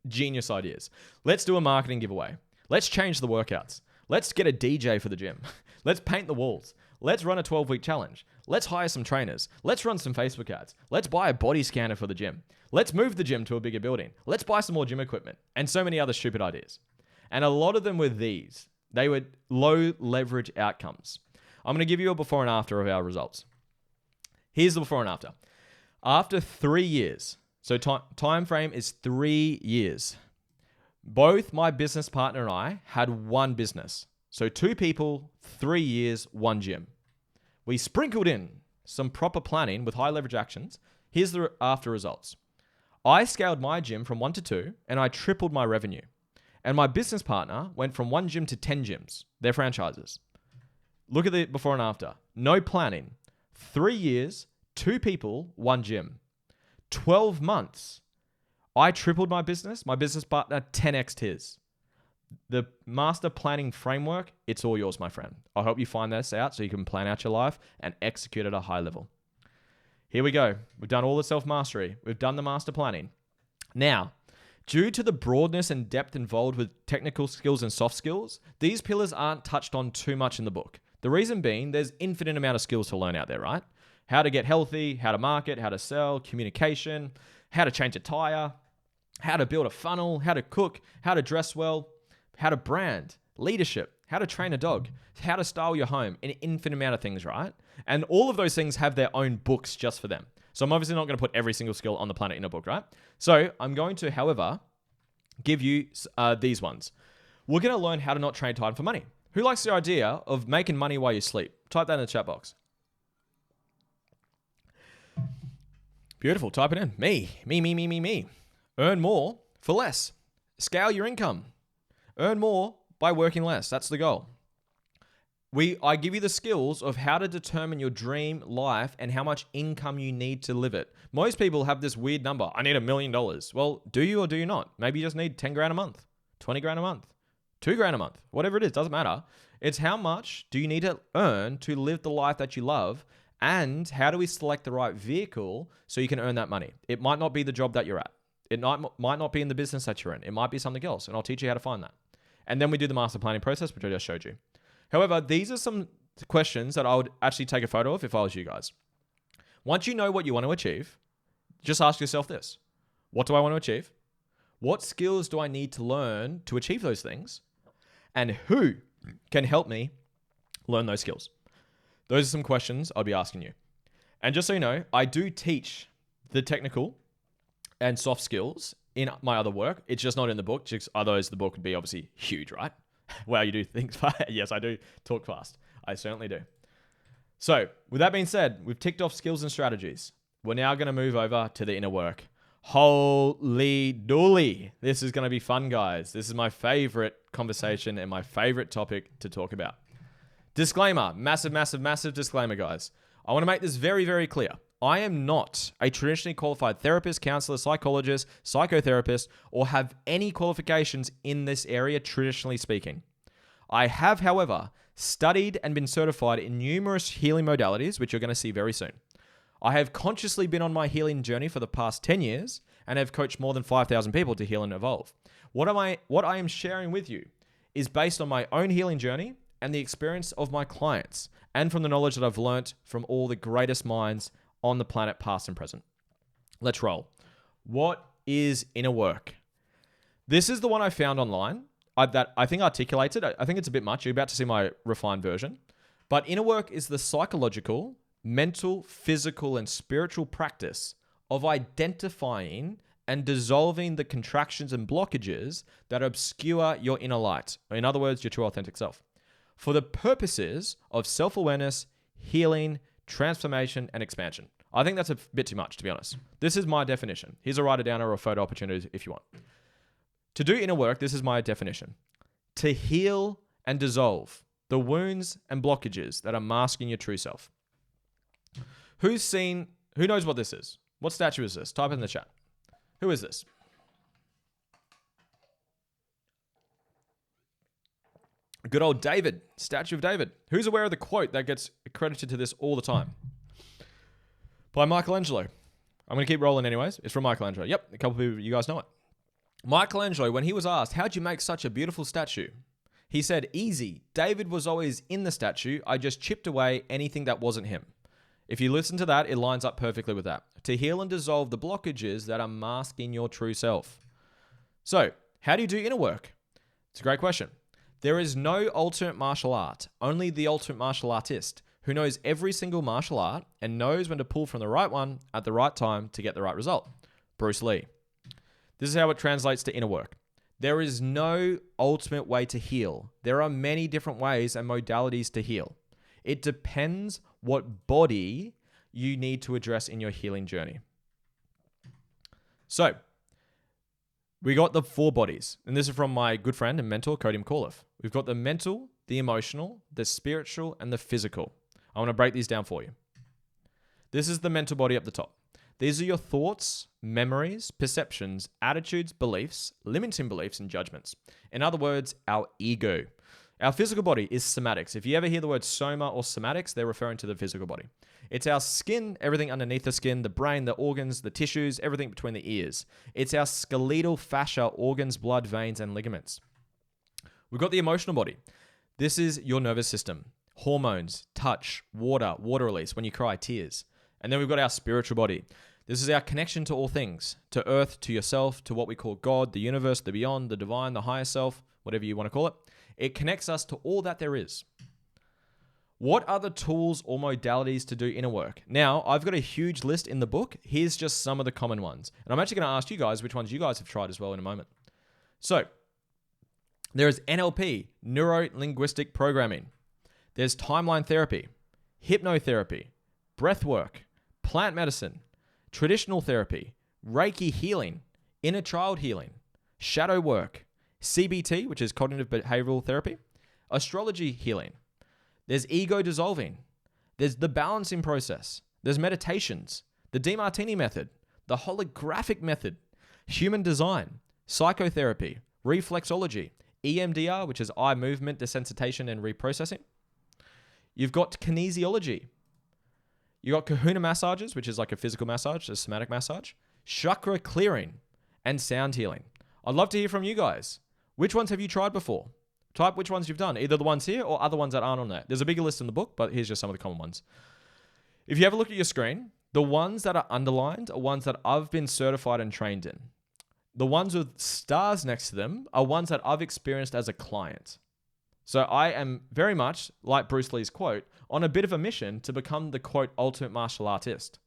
genius ideas. Let's do a marketing giveaway. Let's change the workouts. Let's get a DJ for the gym. Let's paint the walls. Let's run a 12-week challenge. Let's hire some trainers. Let's run some Facebook ads. Let's buy a body scanner for the gym. Let's move the gym to a bigger building. Let's buy some more gym equipment. And so many other stupid ideas. And a lot of them were these. They were low leverage outcomes. I'm going to give you a before and after of our results. Here's the before and after. After 3 years, so time frame is 3 years, both my business partner and I had 1 business. So 2 people, 3 years, 1 gym. We sprinkled in some proper planning with high leverage actions. Here's the after results. I scaled my gym from 1 to 2 and I tripled my revenue. And my business partner went from 1 gym to 10 gyms. They're franchises. Look at the before and after. No planning. 3 years, 2 people, 1 gym. 12 months. I tripled my business partner 10x'd his. The master planning framework, it's all yours, my friend. I hope you find this out so you can plan out your life and execute at a high level. Here we go. We've done all the self-mastery. We've done the master planning. Now, due to the broadness and depth involved with technical skills and soft skills, these pillars aren't touched on too much in the book. The reason being, there's infinite amount of skills to learn out there, right? How to get healthy, how to market, how to sell, communication, how to change a tire, how to build a funnel, how to cook, how to dress well, how to brand, leadership, how to train a dog, how to style your home, an infinite amount of things, right? And all of those things have their own books just for them. So I'm obviously not going to put every single skill on the planet in a book, right? So I'm going to, however, give you these ones. We're going to learn how to not trade time for money. Who likes the idea of making money while you sleep? Type that in the chat box. Beautiful. Type it in. Me. Earn more for less. Scale your income. Earn more by working less. That's the goal. I give you the skills of how to determine your dream life and how much income you need to live it. Most people have this weird number. I need $1 million. Well, do you or do you not? Maybe you just need 10 grand a month, 20 grand a month, 2 grand a month, whatever it is, doesn't matter. It's how much do you need to earn to live the life that you love, and how do we select the right vehicle so you can earn that money? It might not be the job that you're at. It might not be in the business that you're in. It might be something else, and I'll teach you how to find that. And then we do the master planning process, which I just showed you. However, these are some questions that I would actually take a photo of if I was you guys. Once you know what you want to achieve, just ask yourself this. What do I want to achieve? What skills do I need to learn to achieve those things? And who can help me learn those skills? Those are some questions I'll be asking you. And just so you know, I do teach the technical and soft skills in my other work. It's just not in the book. Otherwise, the book would be obviously huge, right? Wow, you do things fast. Yes, I do talk fast. I certainly do. So, with that being said, we've ticked off skills and strategies. We're now going to move over to the inner work. Holy dooly. This is going to be fun, guys. This is my favorite conversation and my favorite topic to talk about. Disclaimer. Massive disclaimer, guys. I want to make this very, very clear. I am not a traditionally qualified therapist, counselor, psychologist, psychotherapist, or have any qualifications in this area, traditionally speaking. I have, however, studied and been certified in numerous healing modalities, which you're going to see very soon. I have consciously been on my healing journey for the past 10 years and have coached more than 5,000 people to heal and evolve. What I am sharing with you is based on my own healing journey and the experience of my clients, and from the knowledge that I've learnt from all the greatest minds on the planet, past and present. Let's roll. What is inner work? This is the one I found online that I think articulates it. I think it's a bit much. You're about to see my refined version. But inner work is the psychological, mental, physical, and spiritual practice of identifying and dissolving the contractions and blockages that obscure your inner light. In other words, your true authentic self, for the purposes of self-awareness, healing, transformation, and expansion. I think that's a bit too much, to be honest. This is my definition. Here's a write it down or a photo opportunity if you want. To do inner work, this is my definition. To heal and dissolve the wounds and blockages that are masking your true self. Who knows what this is? What statue is this? Type it in the chat. Who is this? Good old David, Statue of David. Who's aware of the quote that gets accredited to this all the time? By Michelangelo. I'm going to keep rolling anyways. It's from Michelangelo. Yep, a couple of people, you guys know it. Michelangelo, when he was asked, how'd you make such a beautiful statue? He said, easy. David was always in the statue. I just chipped away anything that wasn't him. If you listen to that, it lines up perfectly with that. To heal and dissolve the blockages that are masking your true self. So, how do you do inner work? It's a great question. There is no ultimate martial art, only the ultimate martial artist who knows every single martial art and knows when to pull from the right one at the right time to get the right result. Bruce Lee. This is how it translates to inner work. There is no ultimate way to heal. There are many different ways and modalities to heal. It depends what body you need to address in your healing journey. So, we got the 4 bodies, and this is from my good friend and mentor, Cody McAuliffe. We've got the mental, the emotional, the spiritual, and the physical. I want to break these down for you. This is the mental body up the top. These are your thoughts, memories, perceptions, attitudes, beliefs, limiting beliefs, and judgments. In other words, our ego. Our physical body is somatics. If you ever hear the word soma or somatics, they're referring to the physical body. It's our skin, everything underneath the skin, the brain, the organs, the tissues, everything between the ears. It's our skeletal fascia, organs, blood, veins, and ligaments. We've got the emotional body. This is your nervous system. Hormones, touch, water release, when you cry, tears. And then we've got our spiritual body. This is our connection to all things, to earth, to yourself, to what we call God, the universe, the beyond, the divine, the higher self, whatever you want to call it. It connects us to all that there is. What are the tools or modalities to do inner work? Now, I've got a huge list in the book. Here's just some of the common ones. And I'm actually going to ask you guys which ones you guys have tried as well in a moment. So, There is NLP, neuro-linguistic programming. There's timeline therapy, hypnotherapy, breathwork, plant medicine, traditional therapy, Reiki healing, inner child healing, shadow work, CBT, which is cognitive behavioral therapy, astrology healing. There's ego dissolving. There's the balancing process. There's meditations, the DeMartini method, the holographic method, human design, psychotherapy, reflexology, EMDR, which is eye movement desensitization and reprocessing. You've got kinesiology. You got kahuna massages, which is like a physical massage, a somatic massage, chakra clearing, and sound healing. I'd love to hear from you guys. Which ones have you tried before? Type which ones you've done, either the ones here or other ones that aren't on there. There's a bigger list in the book, but here's just some of the common ones. If you have a look at your screen, the ones that are underlined are ones that I've been certified and trained in. The ones with stars next to them are ones that I've experienced as a client. So I am very much, like Bruce Lee's quote, on a bit of a mission to become the, quote, ultimate martial artist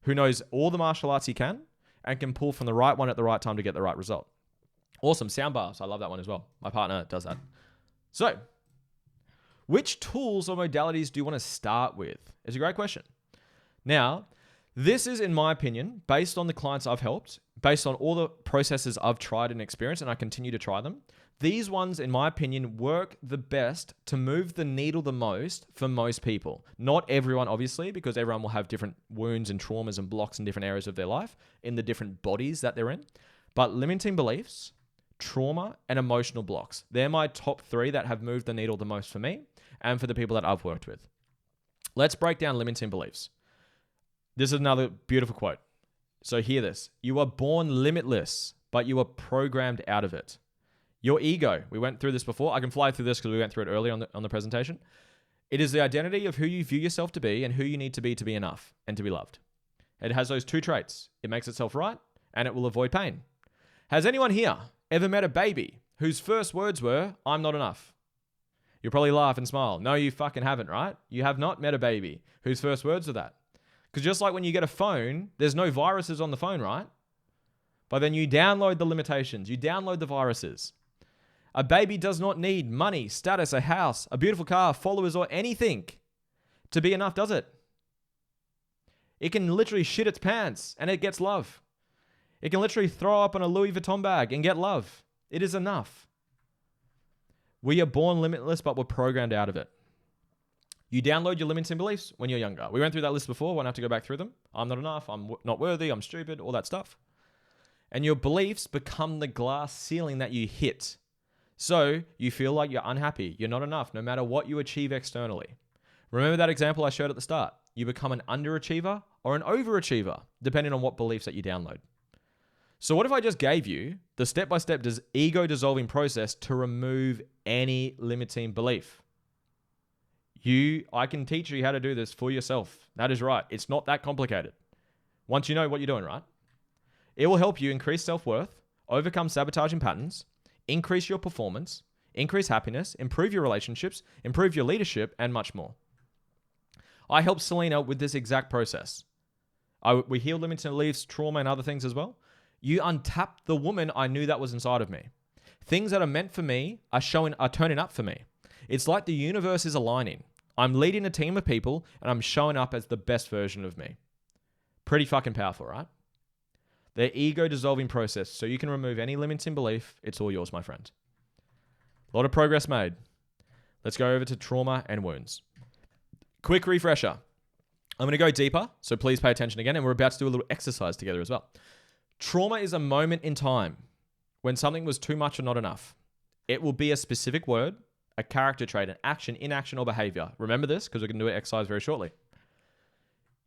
who knows all the martial arts he can and can pull from the right one at the right time to get the right result. Awesome. Sound bars. I love that one as well. My partner does that. So, which tools or modalities do you want to start with? It's a great question. Now, this is, in my opinion, based on the clients I've helped, based on all the processes I've tried and experienced, and I continue to try them. These ones, in my opinion, work the best to move the needle the most for most people. Not everyone, obviously, because everyone will have different wounds and traumas and blocks in different areas of their life, in the different bodies that they're in. But limiting beliefs, trauma, and emotional blocks. They're my top 3 that have moved the needle the most for me and for the people that I've worked with. Let's break down limiting beliefs. This is another beautiful quote. So hear this. You are born limitless, but you are programmed out of it. Your ego, we went through this before. I can fly through this because we went through it earlier on the presentation. It is the identity of who you view yourself to be and who you need to be enough and to be loved. It has those 2 traits. It makes itself right and it will avoid pain. Has anyone here ever met a baby whose first words were, "I'm not enough"? You'll probably laugh and smile. No, you fucking haven't, right? You have not met a baby whose first words are that. Because just like when you get a phone, there's no viruses on the phone, right? But then you download the limitations. You download the viruses. A baby does not need money, status, a house, a beautiful car, followers, or anything to be enough, does it? It can literally shit its pants and it gets love. It can literally throw up on a Louis Vuitton bag and get love. It is enough. We are born limitless, but we're programmed out of it. You download your limiting beliefs when you're younger. We went through that list before. Won't have to go back through them. I'm not enough. I'm not worthy. I'm stupid. All that stuff. And your beliefs become the glass ceiling that you hit. So you feel like you're unhappy. You're not enough, no matter what you achieve externally. Remember that example I showed at the start? You become an underachiever or an overachiever, depending on what beliefs that you download. So what if I just gave you the step-by-step ego dissolving process to remove any limiting belief? I can teach you how to do this for yourself. That is right. It's not that complicated. Once you know what you're doing, right? It will help you increase self-worth, overcome sabotaging patterns, increase your performance, increase happiness, improve your relationships, improve your leadership, and much more. I helped Selena with this exact process. We healed limiting beliefs, trauma, and other things as well. You untapped the woman I knew that was inside of me. Things that are meant for me are turning up for me. It's like the universe is aligning. I'm leading a team of people and I'm showing up as the best version of me. Pretty fucking powerful, right? The ego dissolving process. So you can remove any limiting belief. It's all yours, my friend. A lot of progress made. Let's go over to trauma and wounds. Quick refresher. I'm going to go deeper, so please pay attention again. And we're about to do a little exercise together as well. Trauma is a moment in time when something was too much or not enough. It will be a specific word, a character trait, an action, inaction, or behavior. Remember this because we're going to do an exercise very shortly.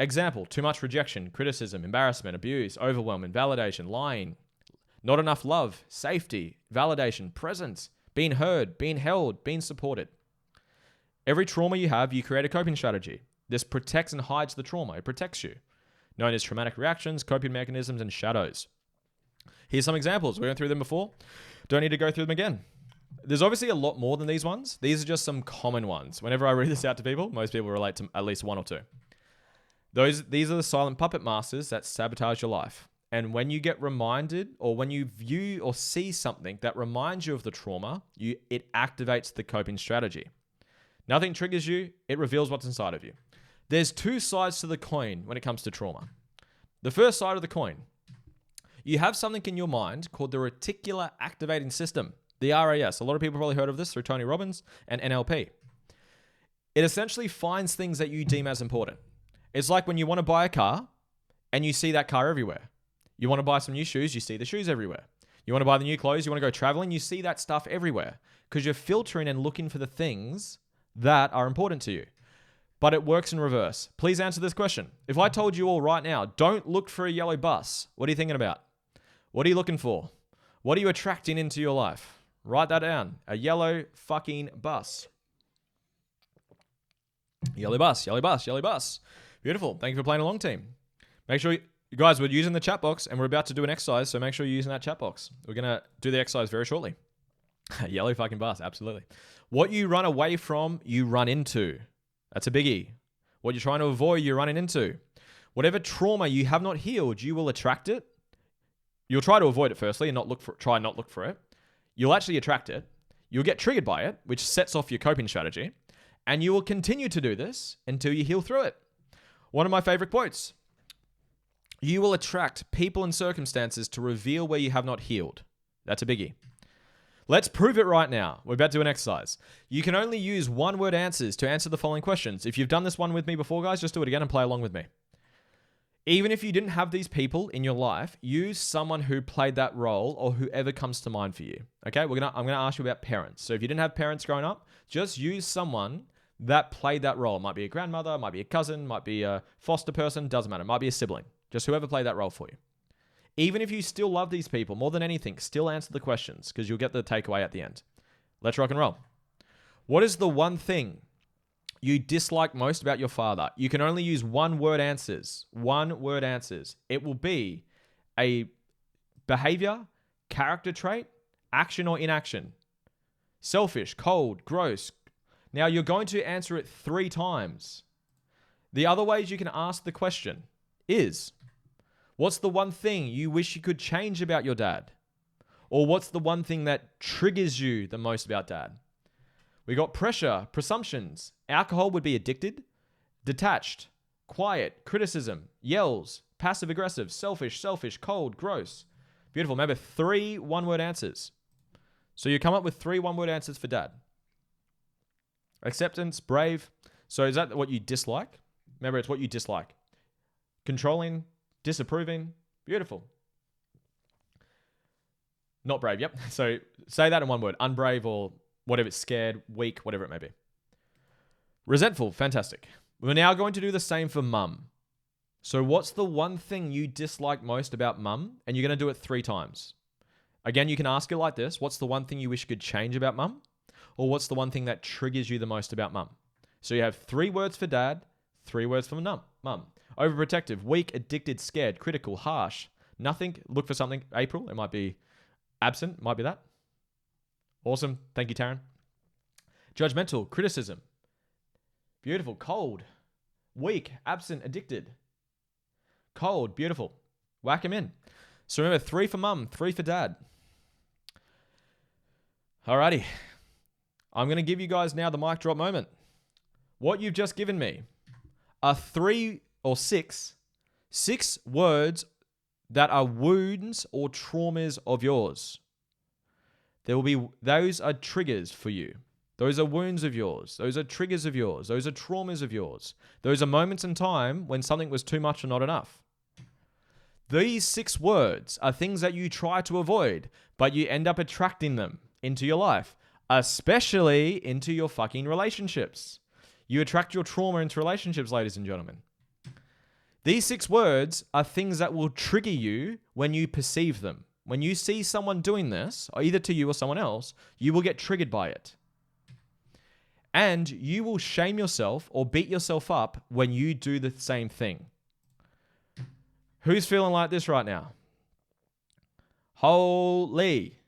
Example, too much rejection, criticism, embarrassment, abuse, overwhelm, invalidation, lying, not enough love, safety, validation, presence, being heard, being held, being supported. Every trauma you have, you create a coping strategy. This protects and hides the trauma. It protects you. Known as traumatic reactions, coping mechanisms, and shadows. Here's some examples. We went through them before. Don't need to go through them again. There's obviously a lot more than these ones. These are just some common ones. Whenever I read this out to people, most people relate to at least one or two. These are the silent puppet masters that sabotage your life. And when you get reminded, or when you view or see something that reminds you of the trauma, it activates the coping strategy. Nothing triggers you, it reveals what's inside of you. There's two sides to the coin when it comes to trauma. The first side of the coin, you have something in your mind called the reticular activating system, the RAS. A lot of people probably heard of this through Tony Robbins and NLP. It essentially finds things that you deem as important. It's like when you want to buy a car and you see that car everywhere. You want to buy some new shoes, you see the shoes everywhere. You want to buy the new clothes, you want to go traveling, you see that stuff everywhere because you're filtering and looking for the things that are important to you. But it works in reverse. Please answer this question. If I told you all right now, don't look for a yellow bus, what are you thinking about? What are you looking for? What are you attracting into your life? Write that down. A yellow fucking bus. Yellow bus, yellow bus, yellow bus. Beautiful. Thank you for playing along, team. Make sure you guys, we're using the chat box and we're about to do an exercise, so make sure you're using that chat box. We're going to do the exercise very shortly. Yellow fucking bus, absolutely. What you run away from, you run into. That's a biggie. What you're trying to avoid, you're running into. Whatever trauma you have not healed, you will attract it. You'll try to avoid it firstly and try not look for it. You'll actually attract it. You'll get triggered by it, which sets off your coping strategy. And you will continue to do this until you heal through it. One of my favorite quotes. You will attract people and circumstances to reveal where you have not healed. That's a biggie. Let's prove it right now. We're about to do an exercise. You can only use one-word answers to answer the following questions. If you've done this one with me before, guys, just do it again and play along with me. Even if you didn't have these people in your life, use someone who played that role or whoever comes to mind for you. Okay, I'm gonna ask you about parents. So if you didn't have parents growing up, just use someone that played that role. It might be a grandmother, might be a cousin, might be a foster person, doesn't matter. It might be a sibling. Just whoever played that role for you. Even if you still love these people more than anything, still answer the questions because you'll get the takeaway at the end. Let's rock and roll. What is the one thing you dislike most about your father? You can only use one-word answers. One-word answers. It will be a behavior, character trait, action or inaction. Selfish, cold, gross. Now you're going to answer it 3 times. The other ways you can ask the question is, what's the one thing you wish you could change about your dad? Or what's the one thing that triggers you the most about dad? We got pressure, presumptions. Alcohol would be addicted, detached, quiet, criticism, yells, passive aggressive, selfish, cold, gross. Beautiful. Remember 3 one-word answers. So you come up with 3 one-word answers for dad. Acceptance, brave. So is that what you dislike? Remember, it's what you dislike. Controlling, disapproving. Beautiful. Not brave, yep. So say that in one word. Unbrave or whatever, scared, weak, whatever it may be. Resentful, fantastic. We're now going to do the same for mum. So what's the one thing you dislike most about mum? And you're going to do it 3 times. Again, you can ask it like this. What's the one thing you wish you could change about mum? Or what's the one thing that triggers you the most about mum? So you have 3 words for dad, 3 words for mum. Overprotective, weak, addicted, scared, critical, harsh. Nothing. Look for something. April, it might be absent. Might be that. Awesome. Thank you, Taryn. Judgmental, criticism. Beautiful. Cold, weak, absent, addicted. Cold, beautiful. Whack them in. So remember, 3 for mum, 3 for dad. Alrighty. I'm going to give you guys now the mic drop moment. What you've just given me are 3 or 6 words that are wounds or traumas of yours. Those are triggers for you. Those are wounds of yours. Those are triggers of yours. Those are traumas of yours. Those are moments in time when something was too much or not enough. These 6 words are things that you try to avoid, but you end up attracting them into your life, especially into your fucking relationships. You attract your trauma into relationships, ladies and gentlemen. These 6 words are things that will trigger you when you perceive them. When you see someone doing this, or either to you or someone else, you will get triggered by it. And you will shame yourself or beat yourself up when you do the same thing. Who's feeling like this right now? Holy.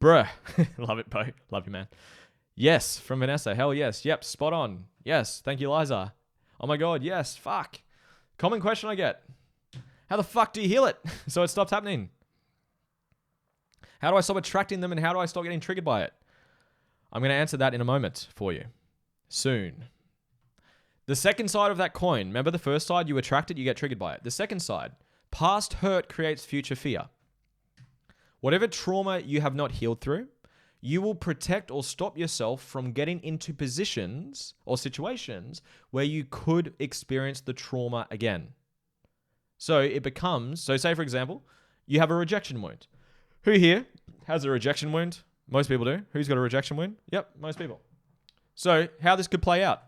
Bruh. Love it, Bo. Love you, man. Yes, from Vanessa. Hell yes. Yep, spot on. Yes. Thank you, Liza. Oh my God. Yes. Fuck. Common question I get. How the fuck do you heal it so it stops happening? How do I stop attracting them and how do I stop getting triggered by it? I'm going to answer that in a moment for you. Soon. The second side of that coin, remember the first side, you attract it, you get triggered by it. The second side, past hurt creates future fear. Whatever trauma you have not healed through, you will protect or stop yourself from getting into positions or situations where you could experience the trauma again. So it becomes, so say for example, you have a rejection wound. Who here has a rejection wound? Most people do. Who's got a rejection wound? Yep, most people. So how this could play out.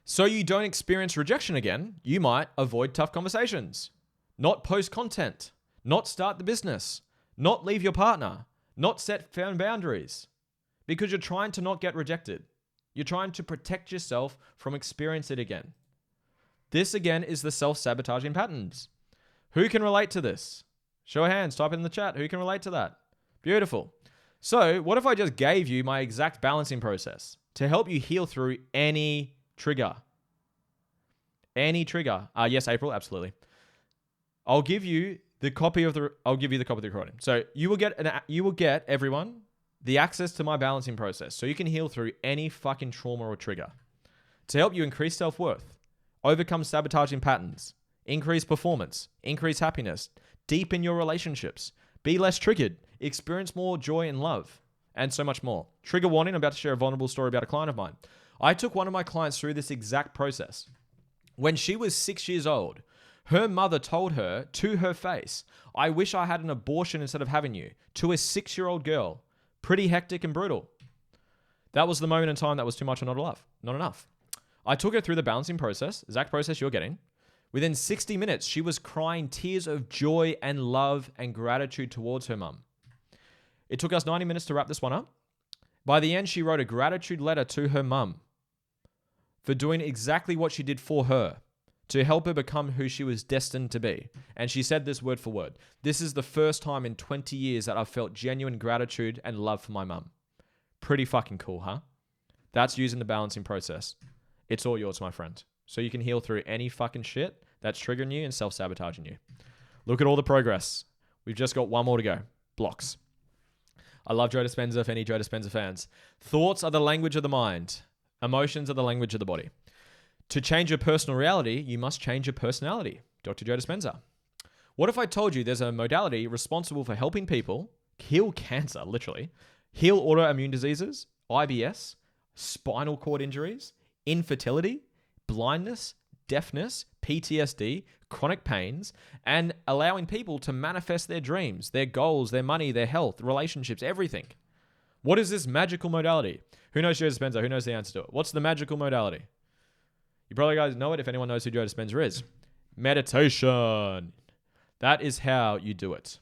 So you don't experience rejection again, you might avoid tough conversations, not post content, not start the business, not leave your partner, not set firm boundaries, because you're trying to not get rejected. You're trying to protect yourself from experiencing it again. This again is the self-sabotaging patterns. Who can relate to this? Show of hands, type it in the chat. Who can relate to that? Beautiful. So what if I just gave you my exact balancing process to help you heal through any trigger? Any trigger. Yes, April, absolutely. I'll give you the copy of the recording. So you will get everyone the access to my balancing process so you can heal through any fucking trauma or trigger to help you increase self-worth, overcome sabotaging patterns, increase performance, increase happiness, deepen your relationships, be less triggered, experience more joy and love, and so much more. Trigger warning, I'm about to share a vulnerable story about a client of mine. I took one of my clients through this exact process. When she was 6 years old, her mother told her to her face, "I wish I had an abortion instead of having you," to a 6-year-old girl. Pretty hectic and brutal. That was the moment in time that was too much or not enough. I took her through the balancing process, exact process you're getting. Within 60 minutes, she was crying tears of joy and love and gratitude towards her mum. It took us 90 minutes to wrap this one up. By the end, she wrote a gratitude letter to her mum for doing exactly what she did for her to help her become who she was destined to be. And she said this word for word. "This is the first time in 20 years that I've felt genuine gratitude and love for my mum." Pretty fucking cool, huh? That's using the balancing process. It's all yours, my friend. So you can heal through any fucking shit that's triggering you and self-sabotaging you. Look at all the progress. We've just got one more to go. Blocks. I love Joe Dispenza for any Joe Dispenza fans. Thoughts are the language of the mind. Emotions are the language of the body. To change your personal reality, you must change your personality. Dr. Joe Dispenza. What if I told you there's a modality responsible for helping people heal cancer, literally, heal autoimmune diseases, IBS, spinal cord injuries, infertility, blindness, deafness, PTSD, chronic pains, and allowing people to manifest their dreams, their goals, their money, their health, relationships, everything. What is this magical modality? Who knows Joe Dispenza? Who knows the answer to it? What's the magical modality? You probably guys know it if anyone knows who Joe Dispenza is. Meditation. That is how you do it.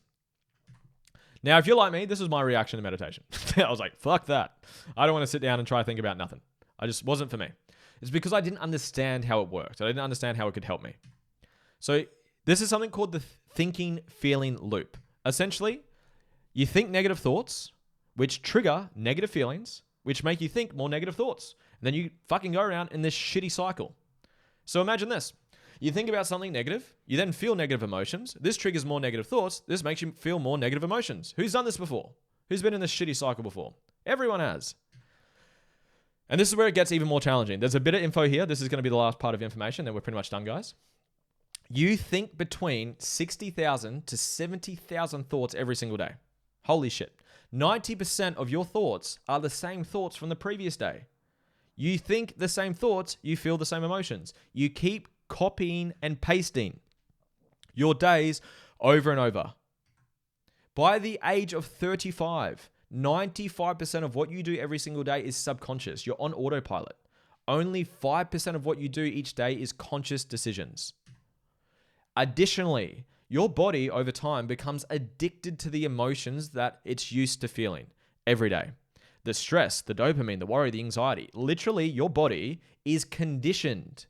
Now, if you're like me, this was my reaction to meditation. I was like, fuck that. I don't want to sit down and try to think about nothing. I just wasn't for me. It's because I didn't understand how it worked. I didn't understand how it could help me. So this is something called the thinking feeling loop. Essentially, you think negative thoughts, which trigger negative feelings, which make you think more negative thoughts. And then you fucking go around in this shitty cycle. So imagine this. You think about something negative, you then feel negative emotions. This triggers more negative thoughts. This makes you feel more negative emotions. Who's done this before? Who's been in this shitty cycle before? Everyone has. And this is where it gets even more challenging. There's a bit of info here. This is going to be the last part of information. Then we're pretty much done, guys. You think between 60,000 to 70,000 thoughts every single day. Holy shit. 90% of your thoughts are the same thoughts from the previous day. You think the same thoughts, you feel the same emotions. You keep copying and pasting your days over and over. By the age of 35, 95% of what you do every single day is subconscious. You're on autopilot. Only 5% of what you do each day is conscious decisions. Additionally, your body over time becomes addicted to the emotions that it's used to feeling every day. The stress, the dopamine, the worry, the anxiety. Literally, your body is conditioned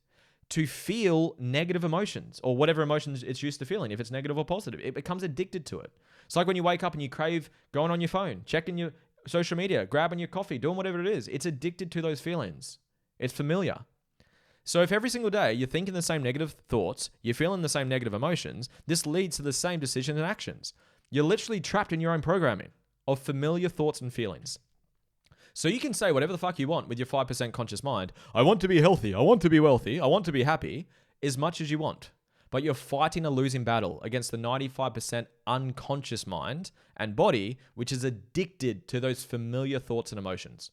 to feel negative emotions or whatever emotions it's used to feeling. If it's negative or positive, it becomes addicted to it. It's like when you wake up and you crave going on your phone, checking your social media, grabbing your coffee, doing whatever it is. It's addicted to those feelings. It's familiar. So if every single day you're thinking the same negative thoughts, you're feeling the same negative emotions, this leads to the same decisions and actions. You're literally trapped in your own programming of familiar thoughts and feelings. So you can say whatever the fuck you want with your 5% conscious mind. I want to be healthy. I want to be wealthy. I want to be happy, as much as you want. But you're fighting a losing battle against the 95% unconscious mind and body, which is addicted to those familiar thoughts and emotions.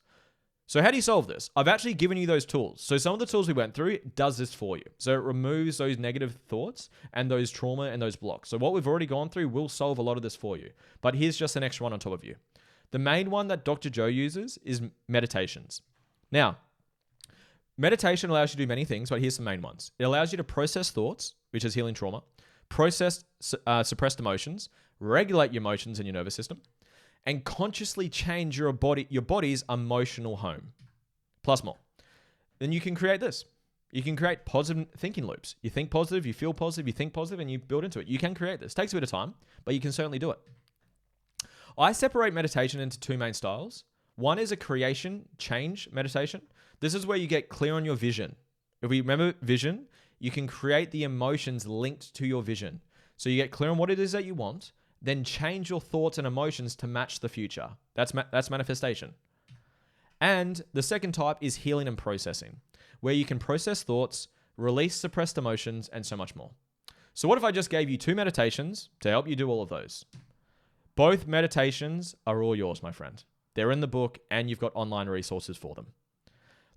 So how do you solve this? I've actually given you those tools. So some of the tools we went through does this for you. So it removes those negative thoughts and those trauma and those blocks. So what we've already gone through will solve a lot of this for you. But here's just an extra one on top of you. The main one that Dr. Joe uses is meditations. Now, meditation allows you to do many things, but here's some main ones. It allows you to process thoughts, which is healing trauma, process suppressed emotions, regulate your emotions in your nervous system, and consciously change your body's emotional home, plus more. Then you can create this. You can create positive thinking loops. You think positive, you feel positive, you think positive, and you build into it. You can create this. It takes a bit of time, but you can certainly do it. I separate meditation into two main styles. One is a creation change meditation. This is where you get clear on your vision. If we remember vision, you can create the emotions linked to your vision. So you get clear on what it is that you want, then change your thoughts and emotions to match the future. That's manifestation. And the second type is healing and processing, where you can process thoughts, release suppressed emotions, and so much more. So what if I just gave you two meditations to help you do all of those? Both meditations are all yours, my friend. They're in the book, and you've got online resources for them.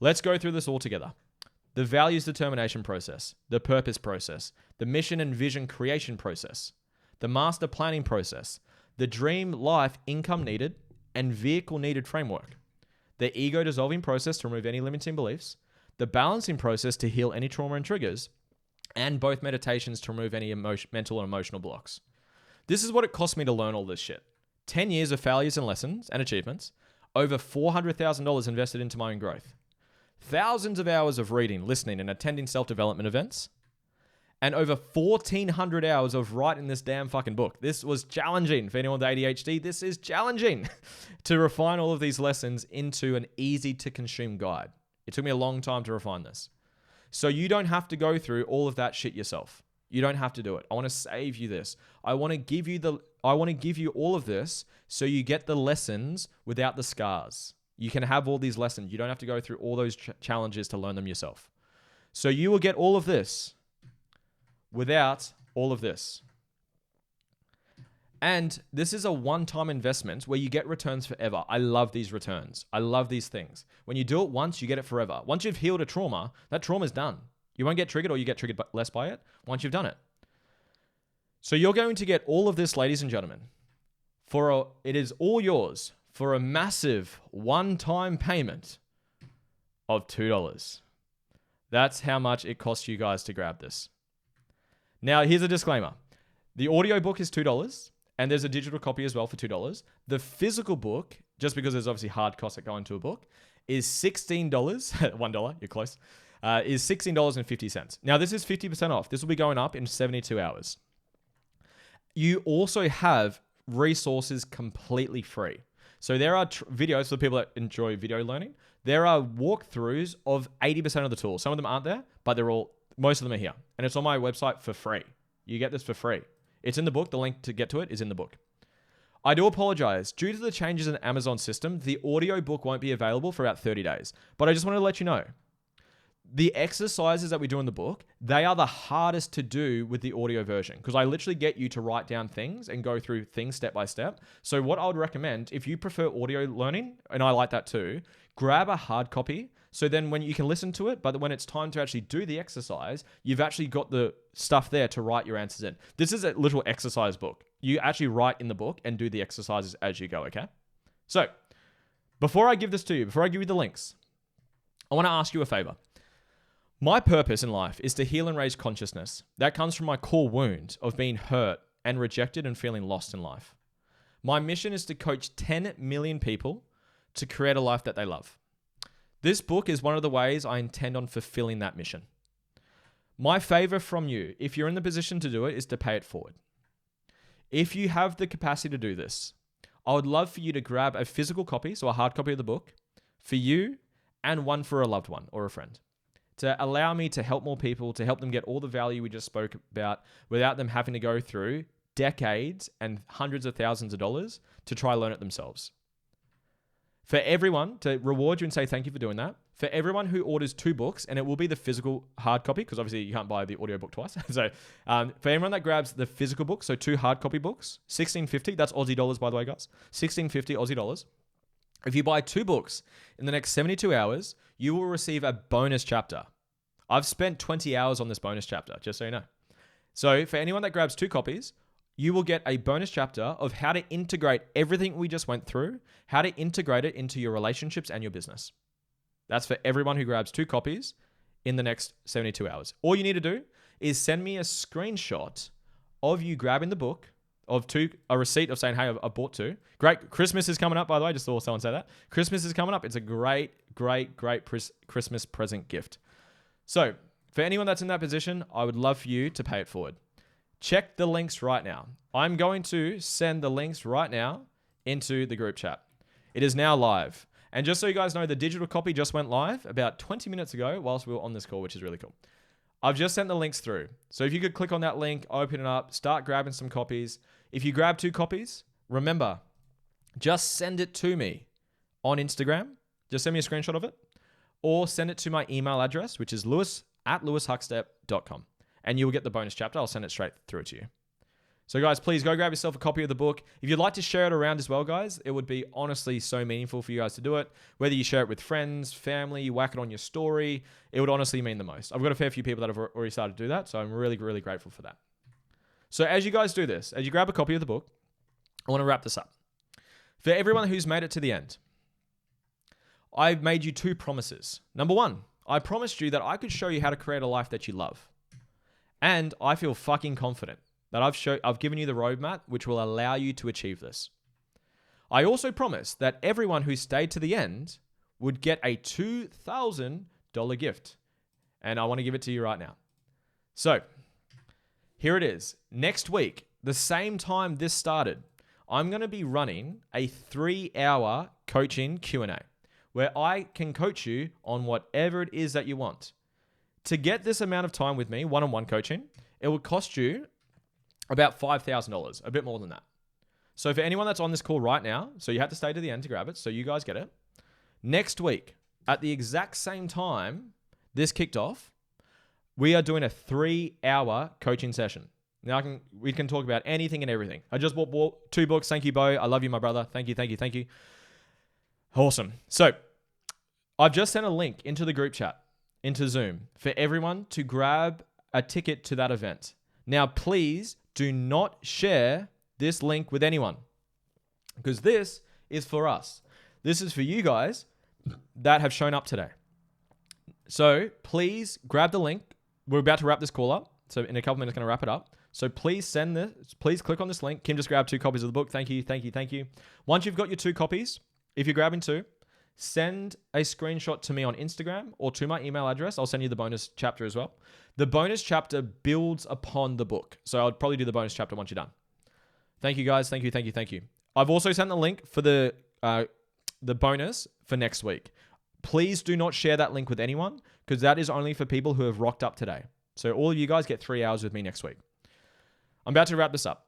Let's go through this all together. The values determination process, the purpose process, the mission and vision creation process, the master planning process, the dream life income needed and vehicle needed framework, the ego dissolving process to remove any limiting beliefs, the balancing process to heal any trauma and triggers, and both meditations to remove any mental and emotional blocks. This is what it cost me to learn all this shit. 10 years of failures and lessons and achievements, over $400,000 invested into my own growth, thousands of hours of reading, listening, and attending self-development events, and over 1,400 hours of writing this damn fucking book. This was challenging. For anyone with ADHD, this is challenging to refine all of these lessons into an easy-to-consume guide. It took me a long time to refine this. So you don't have to go through all of that shit yourself. You don't have to do it. I want to save you this. I want to give you all of this so you get the lessons without the scars. You can have all these lessons. You don't have to go through all those challenges to learn them yourself. So you will get all of this without all of this. And this is a one-time investment where you get returns forever. I love these returns. I love these things. When you do it once, you get it forever. Once you've healed a trauma, that trauma's done. You won't get triggered, or you get triggered less by it once you've done it. So you're going to get all of this, ladies and gentlemen. It is all yours for a massive one-time payment of $2. That's how much it costs you guys to grab this. Now, here's a disclaimer. The audiobook is $2, and there's a digital copy as well for $2. The physical book, just because there's obviously hard costs that go into a book, is $16. $1, you're close. Is $16.50. Now, this is 50% off. This will be going up in 72 hours. You also have resources completely free. So there are videos for people that enjoy video learning. There are walkthroughs of 80% of the tools. Some of them aren't there, but most of them are here. And it's on my website for free. You get this for free. It's in the book. The link to get to it is in the book. I do apologize. Due to the changes in the Amazon system, the audio book won't be available for about 30 days. But I just wanted to let you know, the exercises that we do in the book, they are the hardest to do with the audio version, because I literally get you to write down things and go through things step by step. So what I would recommend, if you prefer audio learning, and I like that too, grab a hard copy. So then when you can listen to it, but when it's time to actually do the exercise, you've actually got the stuff there to write your answers in. This is a little exercise book. You actually write in the book and do the exercises as you go, okay? So before I give this to you, before I give you the links, I want to ask you a favor. My purpose in life is to heal and raise consciousness. That comes from my core wound of being hurt and rejected and feeling lost in life. My mission is to coach 10 million people to create a life that they love. This book is one of the ways I intend on fulfilling that mission. My favor from you, if you're in the position to do it, is to pay it forward. If you have the capacity to do this, I would love for you to grab a physical copy, so a hard copy of the book, for you and one for a loved one or a friend. to allow me to help more people, to help them get all the value we just spoke about without them having to go through decades and hundreds of thousands of dollars to try learn it themselves. For everyone, to reward you and say thank you for doing that, for everyone who orders 2 books, and it will be the physical hard copy, because obviously you can't buy the audiobook twice. So for everyone that grabs the physical book, so 2 hard copy books, $16.50, that's Aussie dollars, by the way, guys. $16.50 Aussie dollars. If you buy 2 books in the next 72 hours, you will receive a bonus chapter. I've spent 20 hours on this bonus chapter, just so you know. So for anyone that grabs 2 copies, you will get a bonus chapter of how to integrate everything we just went through, how to integrate it into your relationships and your business. That's for everyone who grabs 2 copies in the next 72 hours. All you need to do is send me a screenshot of you grabbing the book, a receipt of saying, hey, I bought 2. Great. Christmas is coming up, by the way. I just saw someone say that. Christmas is coming up. It's a great Christmas present gift. So for anyone that's in that position, I would love for you to pay it forward. Check the links right now. I'm going to send the links right now into the group chat. It is now live. And just so you guys know, the digital copy just went live about 20 minutes ago whilst we were on this call, which is really cool. I've just sent the links through. So if you could click on that link, open it up, start grabbing some copies. If you grab 2 copies, remember, just send it to me on Instagram. Just send me a screenshot of it. Or send it to my email address, which is lewis@lewishuckstep.com. And you will get the bonus chapter. I'll send it straight through to you. So guys, please go grab yourself a copy of the book. If you'd like to share it around as well, guys, it would be honestly so meaningful for you guys to do it. Whether you share it with friends, family, you whack it on your story, it would honestly mean the most. I've got a fair few people that have already started to do that, so I'm really, really grateful for that. So as you guys do this, as you grab a copy of the book, I want to wrap this up. For everyone who's made it to the end, I've made you 2 promises. Number 1, I promised you that I could show you how to create a life that you love. And I feel fucking confident that I've given you the roadmap which will allow you to achieve this. I also promised that everyone who stayed to the end would get a $2,000 gift. And I want to give it to you right now. So here it is. Next week, the same time this started, I'm going to be running a 3-hour coaching Q&A where I can coach you on whatever it is that you want. To get this amount of time with me, one-on-one coaching, it will cost you about $5,000, a bit more than that. So for anyone that's on this call right now, so you have to stay to the end to grab it, so you guys get it. Next week, at the exact same time this kicked off, we are doing a 3-hour coaching session. Now we can talk about anything and everything. I just bought 2 books. Thank you, Bo. I love you, my brother. Thank you. Awesome. So I've just sent a link into the group chat, into Zoom, for everyone to grab a ticket to that event. Now, please do not share this link with anyone, because this is for us. This is for you guys that have shown up today. So please grab the link. We're about to wrap this call up. So in a couple minutes, going to wrap it up. So please send this. Please click on this link. Kim just grabbed 2 copies of the book. Thank you. Once you've got your 2 copies, if you're grabbing 2, send a screenshot to me on Instagram or to my email address. I'll send you the bonus chapter as well. The bonus chapter builds upon the book. So I'll probably do the bonus chapter once you're done. Thank you, guys. Thank you. I've also sent the link for the bonus for next week. Please do not share that link with anyone, because that is only for people who have rocked up today. So all of you guys get 3 hours with me next week. I'm about to wrap this up.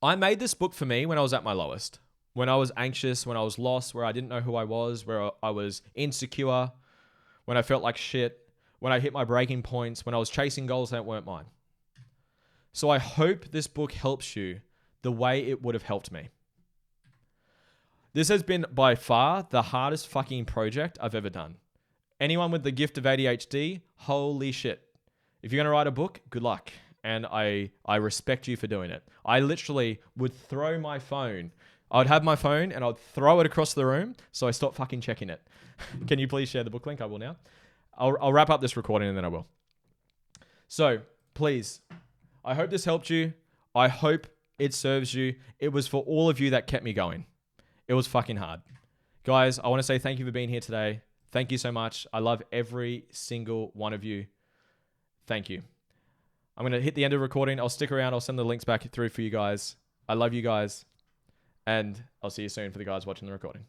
I made this book for me when I was at my lowest. When I was anxious, when I was lost, where I didn't know who I was, where I was insecure, when I felt like shit, when I hit my breaking points, when I was chasing goals that weren't mine. So I hope this book helps you the way it would have helped me. This has been by far the hardest fucking project I've ever done. Anyone with the gift of ADHD, holy shit. If you're going to write a book, good luck. And I respect you for doing it. I literally would throw my phone. I'd have my phone and I'd throw it across the room so I stopped fucking checking it. Can you please share the book link? I will now. I'll wrap up this recording and then I will. So please, I hope this helped you. I hope it serves you. It was for all of you that kept me going. It was fucking hard. Guys, I want to say thank you for being here today. Thank you so much. I love every single one of you. Thank you. I'm going to hit the end of the recording. I'll stick around. I'll send the links back through for you guys. I love you guys. And I'll see you soon for the guys watching the recording.